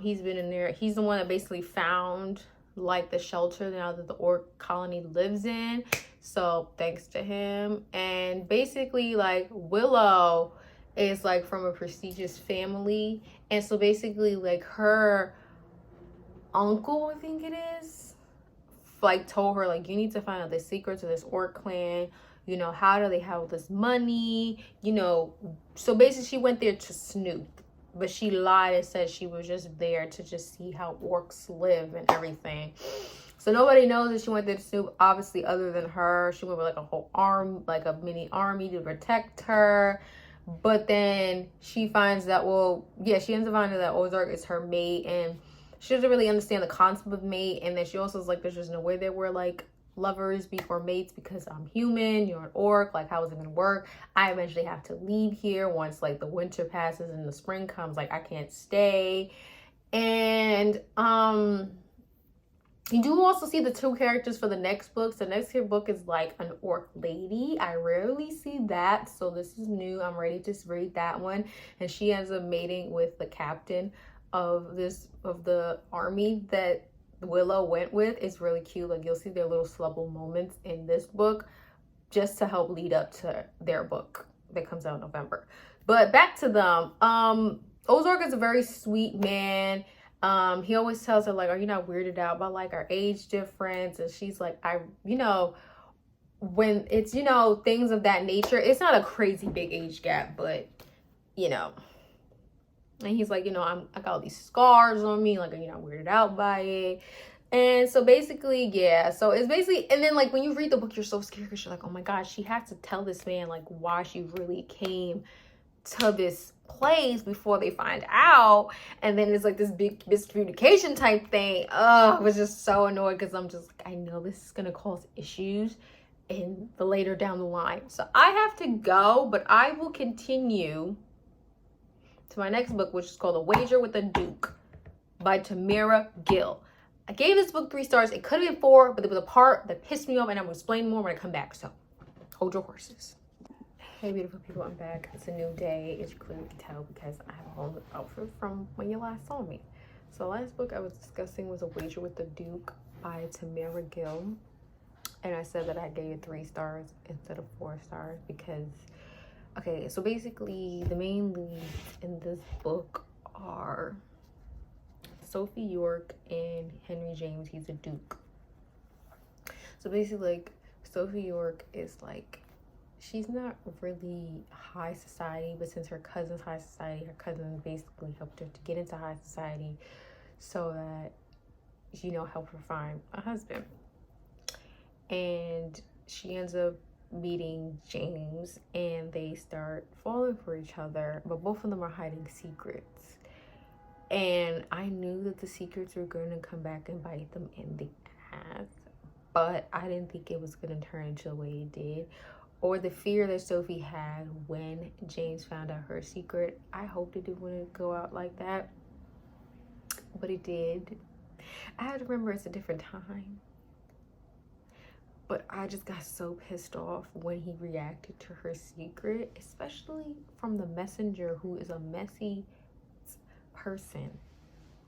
He's been in there. He's the one that basically found like the shelter now that the orc colony lives in. So thanks to him. And basically like Willow is like from a prestigious family. And so basically like her uncle, I think it is, like told her like, you need to find out the secrets of this orc clan. You know, how do they have all this money? You know, so basically she went there to snoop, but she lied and said she was just there to just see how orcs live and everything. So nobody knows that she went there to snoop, obviously, other than her. She went with like a whole arm, like a mini army to protect her. But then she finds that, well, yeah, she ends up finding that Ozark is her mate, and she doesn't really understand the concept of mate. And then she also is like, there's just no way that we're like lovers before mates because I'm human, you're an orc. Like, how is it gonna work? I eventually have to leave here once like the winter passes and the spring comes. Like, I can't stay. And You do also see the two characters for the next book. So the next book is like an orc lady. I rarely see that, so this is new. I'm ready to read that one. And she ends up mating with the captain of the army that Willow went with. It's really cute. Like, you'll see their little slubble moments in this book, just to help lead up to their book that comes out in November. But back to them. Ozark is a very sweet man. He always tells her, like, are you not weirded out by like our age difference? And she's like, when it's, things of that nature, it's not a crazy big age gap, but and he's like, I got all these scars on me, like, are you not weirded out by it? And so basically, yeah, so it's basically, and then like when you read the book, you're so scared because you're like, oh my gosh, she has to tell this man like why she really came to this place before they find out. And then it's like this big miscommunication type thing. I was just so annoyed because I'm just like, I know this is gonna cause issues in the later down the line. So I have to go, but I will continue to my next book, which is called A Wager with the Duke by Tamara Gill. I gave this book 3 stars. It could have been 4, but there was a part that pissed me off, and I will explain more when I come back. So hold your horses. Hey, beautiful people, I'm back. It's a new day, as you clearly can tell, because I have a whole new outfit from when you last saw me. So the last book I was discussing was A Wager with the Duke by Tamara Gill. And I said that I gave it 3 stars instead of 4 stars because, okay, so basically the main leads in this book are Sophie York and Henry James. He's a duke. So basically, like, Sophie York is like, she's not really high society, but since her cousin's high society, her cousin basically helped her to get into high society so that, help her find a husband. And she ends up meeting James, and they start falling for each other, but both of them are hiding secrets. And I knew that the secrets were going to come back and bite them in the ass, but I didn't think it was going to turn into the way it did, or the fear that Sophie had when James found out her secret. I hoped it wouldn't go out like that, but it did. I have to remember it's a different time, but I just got so pissed off when he reacted to her secret, especially from the messenger, who is a messy person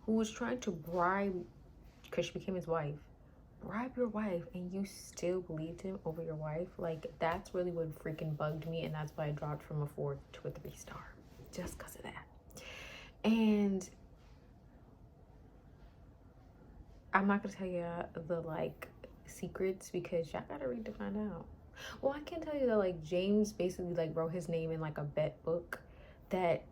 who was trying to bribe, because she became his wife, bribe your wife, and you still believed him over your wife. Like, that's really what freaking bugged me, and that's why I dropped from a 4 to a 3 star, just because of that. And I'm not gonna tell you the like secrets because y'all gotta read to find out. Well, I can tell you that like James basically like wrote his name in like a bet book that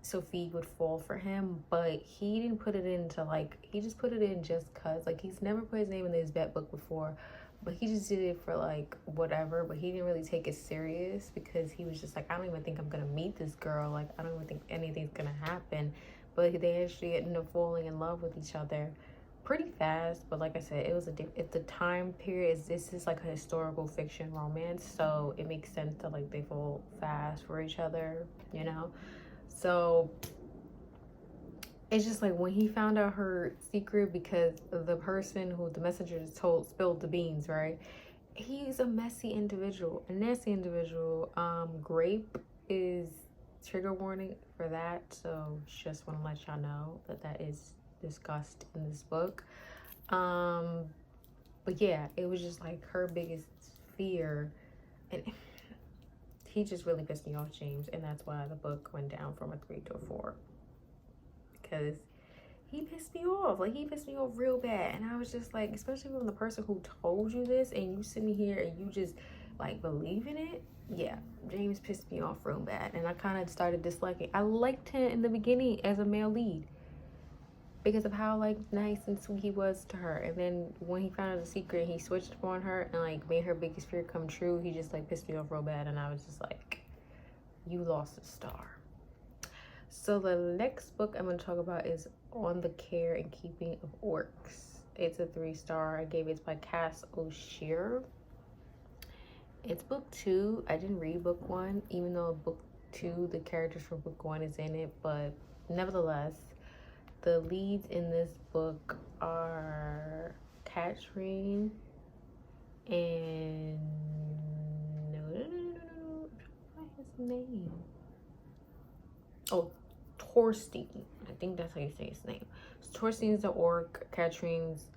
Sophie would fall for him, but he didn't put it into like, he just put it in just cause, like, he's never put his name in his bet book before, but he just did it for like whatever. But he didn't really take it serious because he was just like, I don't even think I'm gonna meet this girl, like I don't even think anything's gonna happen. But they actually ended up falling in love with each other pretty fast. But like I said, it was if the time period this is like a historical fiction romance, so it makes sense that like they fall fast for each other, so it's just like when he found out her secret, because the person who the messenger told spilled the beans, right? He's a messy individual, a nasty individual. Grape is trigger warning for that, so just want to let y'all know that is discussed in this book. But yeah, it was just like her biggest fear, and he just really pissed me off, James, and that's why the book went down from a 3 to a 4, because he pissed me off. Like, he pissed me off real bad, and I was just like, especially from the person who told you this, and you sitting here and you just like believe in it. Yeah, James pissed me off real bad, and I kind of started disliking. I liked him in the beginning as a male lead because of how like nice and sweet he was to her, and then when he found out the secret, he switched up on her and like made her biggest fear come true. He just like pissed me off real bad, and I was just like, you lost a star. So the next book I'm going to talk about is On the Care and Keeping of Orcs. It's a 3 star. I gave it. It's by Cass O'Shear. It's book 2. I didn't read book 1, even though book 2, the characters from book 1 is in it, but nevertheless, the leads in this book are Katrin and what's his name? Oh, Torstein. I think that's how you say his name. So Torstein's the orc. Katrin's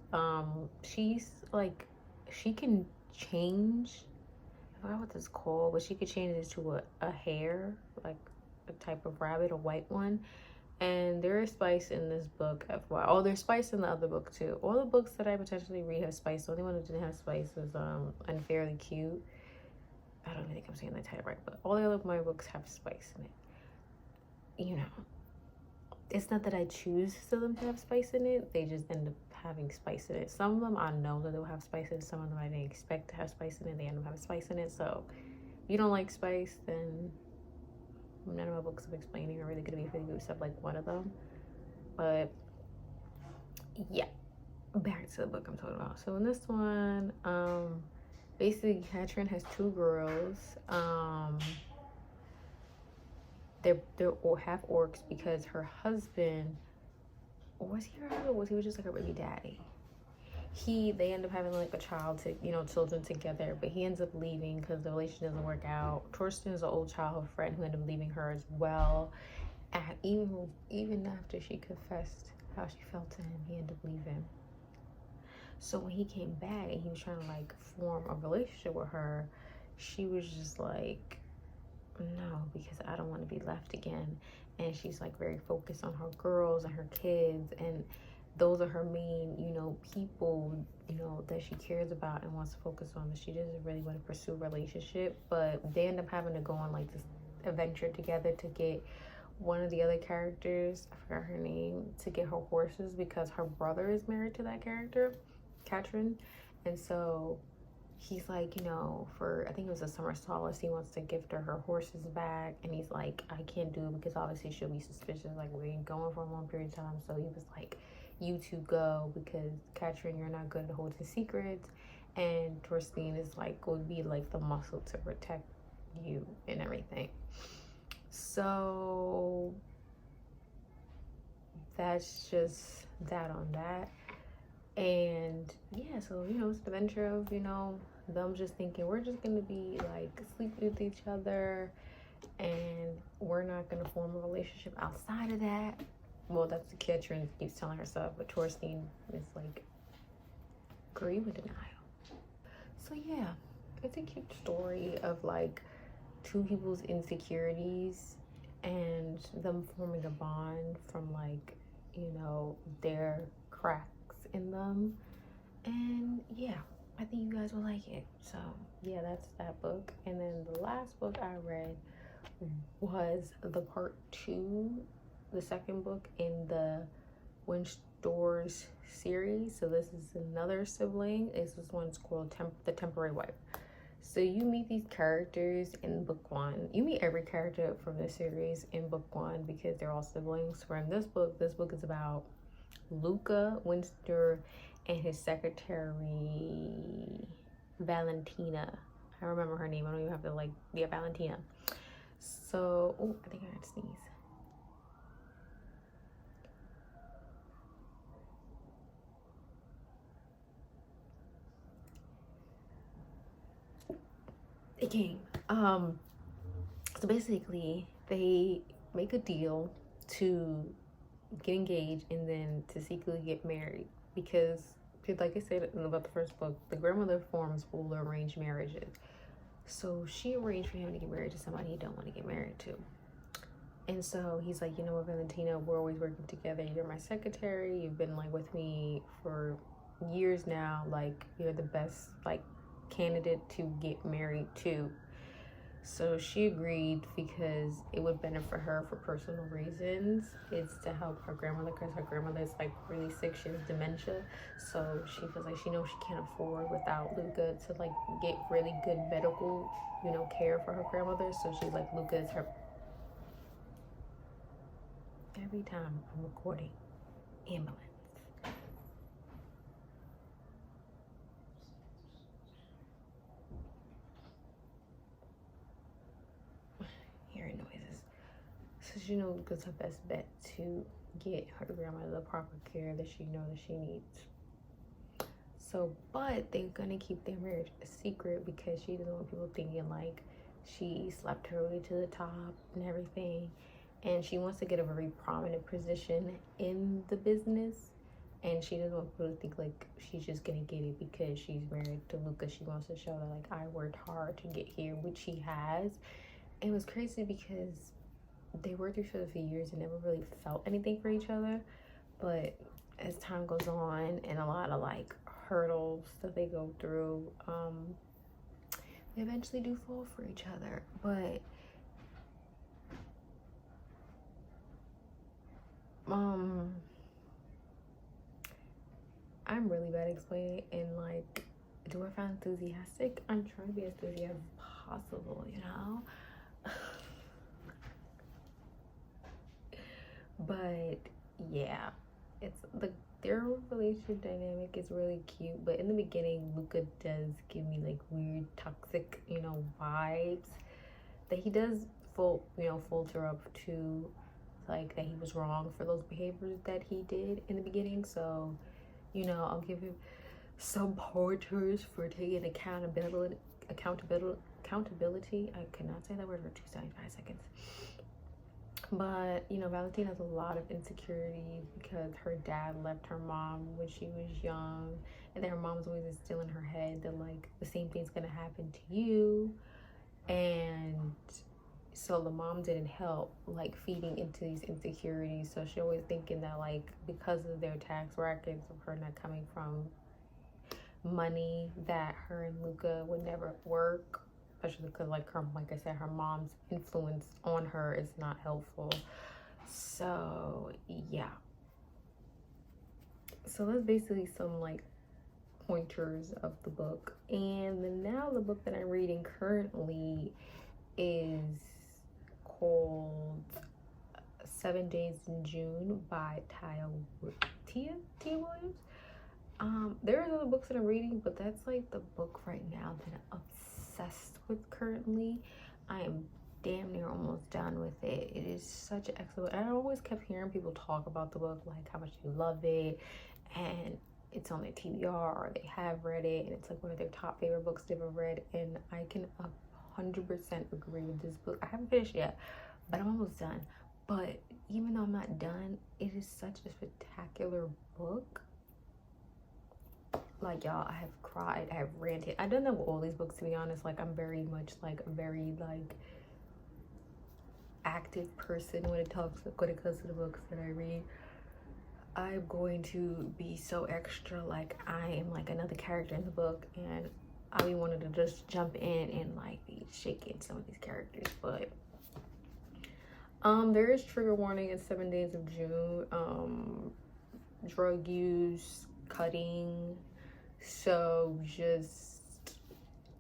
she's like, she can change, I forgot what this is called, but she could change it to a hare, like a type of rabbit, a white one. And there is spice in this book, FYI. Oh, there's spice in the other book too. All the books that I potentially read have spice. The only one that didn't have spice was Unfairly Cute. I don't even think I'm saying that title right, but all the other my books have spice in it. You know, it's not that I choose for them to have spice in it. They just end up having spice in it. Some of them I know that they'll have spice in it. Some of them I didn't expect to have spice in it. They end up having spice in it. So if you don't like spice, then none of my books of explaining are really going to be for you except like one of them. But yeah, back to the book I'm talking about. So in this one, basically Katrin has two girls. They're all half orcs because her husband, was he her husband, or was he just like her baby daddy? They end up having like a child, children together, but he ends up leaving because the relationship doesn't work out. Torsten is an old childhood friend who ended up leaving her as well. Even after she confessed how she felt to him, he ended up leaving. So when he came back and he was trying to like form a relationship with her, she was just like, no, because I don't want to be left again. And she's like very focused on her girls and her kids, and those are her main, people, that she cares about and wants to focus on. But she doesn't really want to pursue a relationship. But they end up having to go on like this adventure together to get one of the other characters, I forgot her name, to get her horses because her brother is married to that character, Katrin. And so he's like, I think it was a summer solace, he wants to gift her horses back. And he's like, I can't do it because obviously she'll be suspicious, like we ain't going for a long period of time. So he was like, you two go because Katrin, you're not good at holding secrets, and Torstein is like, would be like the muscle to protect you and everything. So that's just that on that. And yeah, so it's the adventure of them just thinking we're just gonna be like sleeping with each other and we're not gonna form a relationship outside of that. Well, that's what Katrin keeps telling herself, but Torstein is like agree with denial. So yeah, it's a cute story of like two people's insecurities and them forming a bond from like their cracks in them. And yeah, I think you guys will like it. So yeah, that's that book. And then the last book I read was the part 2, the second book in the Winch Doors series. So this is another sibling. This one's called The Temporary Wife. So you meet these characters in book 1. You meet every character from the series in book 1 because they're all siblings. From this book is about Luca Winster and his secretary Valentina. I remember her name. I don't even have to Valentina. So, I think I had to sneeze. It came. So basically, they make a deal to get engaged and then to secretly get married because, like I said about the first book, the grandmother forms all the arranged marriages. So she arranged for him to get married to somebody he don't want to get married to. And so he's like, Valentina, we're always working together. You're my secretary. You've been like with me for years now. Like, you're the best candidate to get married to. So she agreed because it would benefit her for personal reasons. It's to help her grandmother because her grandmother is really sick. She has dementia. So she feels like she knows she can't afford without Luca to get really good medical, care for her grandmother. So she's like, Luca is her. Every time I'm recording, ambulance. Hearing noises. So she knows Luca's her best bet to get her grandmother the proper care that she knows that she needs. So, but they're gonna keep their marriage a secret because she doesn't want people thinking like she slept her way to the top and everything. And she wants to get a very prominent position in the business. And she doesn't want people to think like she's just gonna get it because she's married to Luca. She wants to show that like I worked hard to get here, which she has. It was crazy because they worked each other for years and never really felt anything for each other. But as time goes on and a lot of like hurdles that they go through, they eventually do fall for each other. But I'm really bad at explaining it, and like, do I find enthusiastic? I'm trying to be as enthusiastic as possible, you know. But yeah, it's their relationship dynamic is really cute. But in the beginning, Luca does give me like weird toxic, you know, vibes that he does filter up to, like that he was wrong for those behaviors that he did in the beginning. So, you know, I'll give him some pointers for taking accountability. I could not say that word for 2.5 seconds. But, you know, Valentine has a lot of insecurities because her dad left her mom when she was young. And then her mom's always instilling in her head that, like, the same thing's going to happen to you. And so the mom didn't help, like, feeding into these insecurities. So she always thinking that, like, because of their tax records of her not coming from money, that her and Luca would never work. Especially because, like I said, her mom's influence on her is not helpful. So yeah, so that's basically some like pointers of the book. And then now the book that I'm reading currently is called 7 Days in June by Tia Williams. There are other books that I'm reading, but that's like the book right now that I'm obsessed with currently. I am damn near almost done with it. It is such an excellent. I always kept hearing people talk about the book, like how much they love it, and it's on their TBR or they have read it, and it's like one of their top favorite books they've ever read. And I can 100% agree with this book. I haven't finished yet, but I'm almost done. But even though I'm not done, it is such a spectacular book. Like, y'all, I have cried, I have ranted. I don't know all these books, to be honest. Like, I'm very much like a very like active person when it comes to the books that I read. I'm going to be so extra, like I am like another character in the book, and I be wanting to just jump in and like be shaking some of these characters. But there is trigger warning in 7 Days of June. Drug use, cutting. So just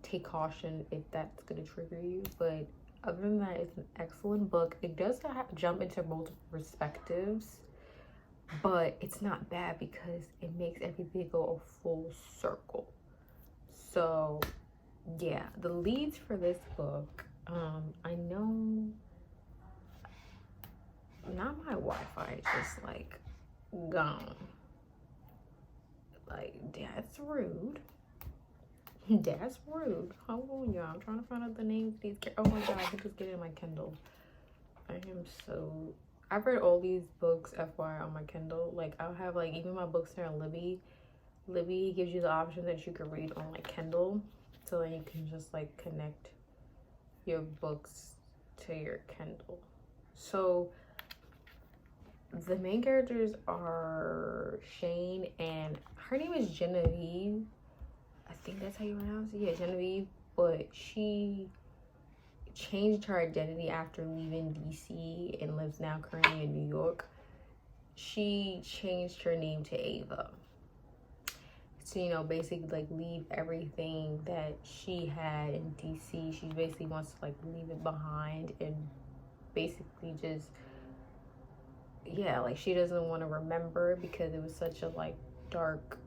take caution if that's going to trigger you. But other than that, it's an excellent book. It does jump into multiple perspectives, but it's not bad because it makes everything go a full circle. So yeah, the leads for this book, I know not my Wi-Fi, it's just like gone. Like, that's rude. That's rude. Hold on, y'all. I'm trying to find out the names of these. Oh my god, I can just get it in my Kindle. I've read all these books, FYI, on my Kindle. Like, I'll have, like, even my books here on Libby. Libby gives you the option that you can read on, like, Kindle. So then you can just, like, connect your books to your Kindle. So the main characters are Shane, and her name is Genevieve. I think that's how you pronounce it. Yeah, Genevieve. But she changed her identity after leaving DC and lives now currently in New York. She changed her name to Ava. So, you know, basically like leave everything that she had in DC. She basically wants to like leave it behind and basically just, yeah, like she doesn't want to remember because it was such a like dark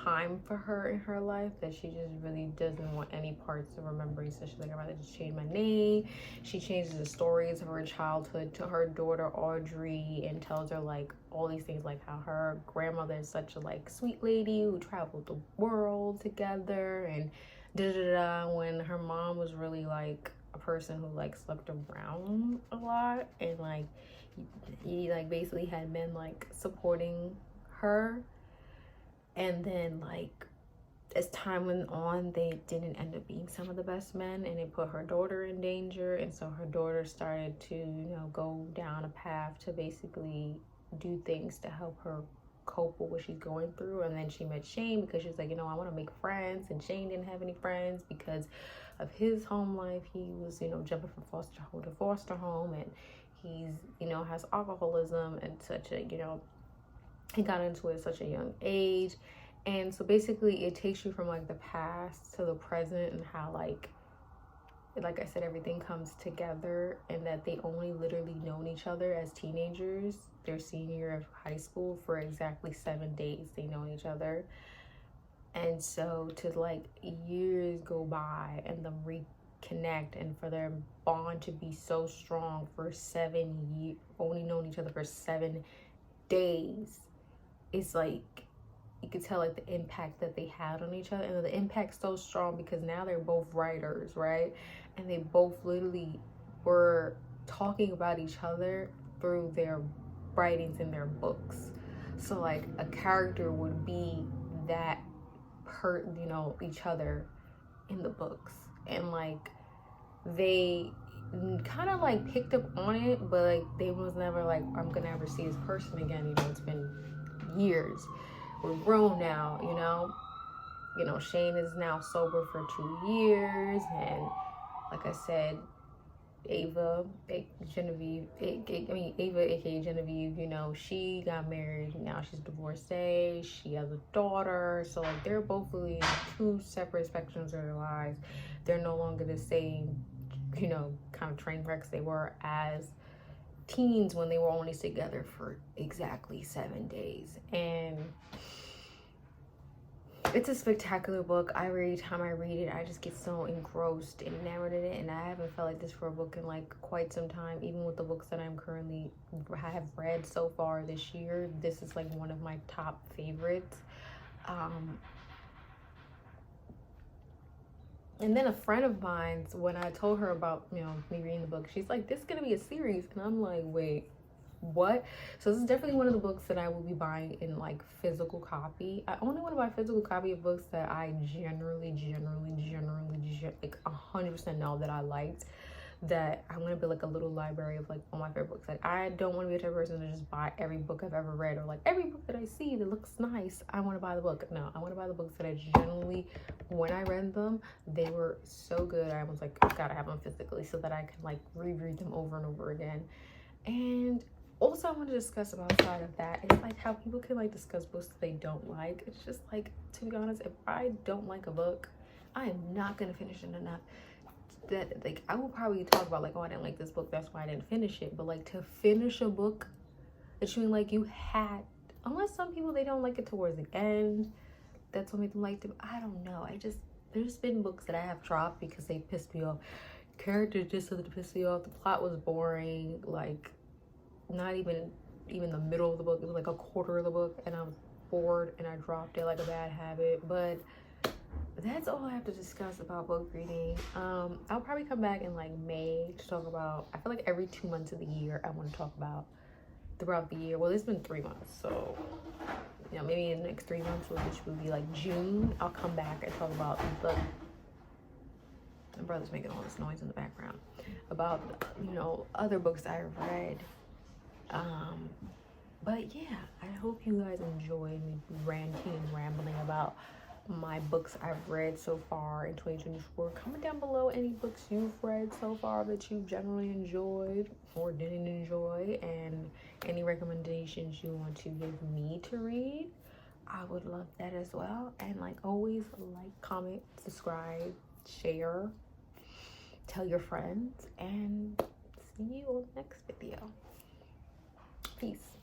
time for her in her life that she just really doesn't want any parts of remembering. So she's like, I'd rather just change my name. She changes the stories of her childhood to her daughter Audrey and tells her like all these things, like how her grandmother is such a like sweet lady who traveled the world together, and da da da, when her mom was really like a person who like slept around a lot, and like he like basically had men like supporting her. And then like as time went on, they didn't end up being some of the best men, and it put her daughter in danger. And so her daughter started to, you know, go down a path to basically do things to help her cope with what she's going through. And then she met Shane because she's like, you know, I want to make friends, and Shane didn't have any friends because of his home life. He was, you know, jumping from foster home to foster home, and he's, you know, has alcoholism and such a, you know, he got into it at such a young age. And so basically it takes you from like the past to the present, and how like I said, everything comes together, and that they only literally known each other as teenagers, their senior year of high school, for exactly 7 days they known each other. And so to like years go by and them reconnect, and for their bond to be so strong for 7 years, only known each other for 7 days, it's like you could tell like the impact that they had on each other. And the impact's so strong because now they're both writers, right? And they both literally were talking about each other through their writings in their books. So like a character would be that you know, each other in the books, and like they kind of like picked up on it, but like they was never like, I'm gonna ever see this person again. You know, it's been years, we're grown now, you know, Shane is now sober for 2 years, and like I said, Ava Genevieve, Ava aka Genevieve, you know, she got married, now she's divorcee, she has a daughter. So like they're both really in 2 separate spectrums of their lives. They're no longer the same, you know, kind of train wrecks they were as teens when they were only together for exactly 7 days. And it's a spectacular book. Every time I read it, I just get so engrossed and enamored in it, and I haven't felt like this for a book in like quite some time. Even with the books that I have read so far this year, this is like one of my top favorites. And then a friend of mine, when I told her about, you know, me reading the book, she's like, this is gonna be a series. And I'm like, wait, what? So this is definitely one of the books that I will be buying in like physical copy. I only want to buy physical copy of books that I generally like 100% know that I liked, that I'm gonna build like a little library of like all my favorite books. Like I don't want to be a type of person to just buy every book I've ever read, or like every book that I see that looks nice, I want to buy the book. No, I want to buy the books that I generally, when I read them, they were so good, I was like, I gotta have them physically so that I can like reread them over and over again. And also I want to discuss about outside of that is like how people can like discuss books that they don't like. It's just like, to be honest, if I don't like a book, I am not gonna finish it enough. That like I will probably talk about like, oh, I didn't like this book, that's why I didn't finish it. But like to finish a book that you mean like you had, unless some people they don't like it towards the end, that's what made them like them. I don't know. There's been books that I have dropped because they pissed me off. Characters just started to piss me off. The plot was boring. Like not even the middle of the book. It was like a quarter of the book, and I was bored and I dropped it like a bad habit. But that's all I have to discuss about book reading. I'll probably come back in like May to talk about, I feel like every 2 months of the year I want to talk about throughout the year. Well, it's been 3 months, so you know, maybe in the next 3 months, which would be like June, I'll come back and talk about the, my brother's making all this noise in the background, about, you know, other books I've read. But yeah, I hope you guys enjoyed me ranting and rambling about my books I've read so far in 2024. Comment down below any books you've read so far that you generally enjoyed or didn't enjoy, and any recommendations you want to give me to read. I would love that as well. And like always, like, comment, subscribe, share, tell your friends, and see you on the next video. Peace.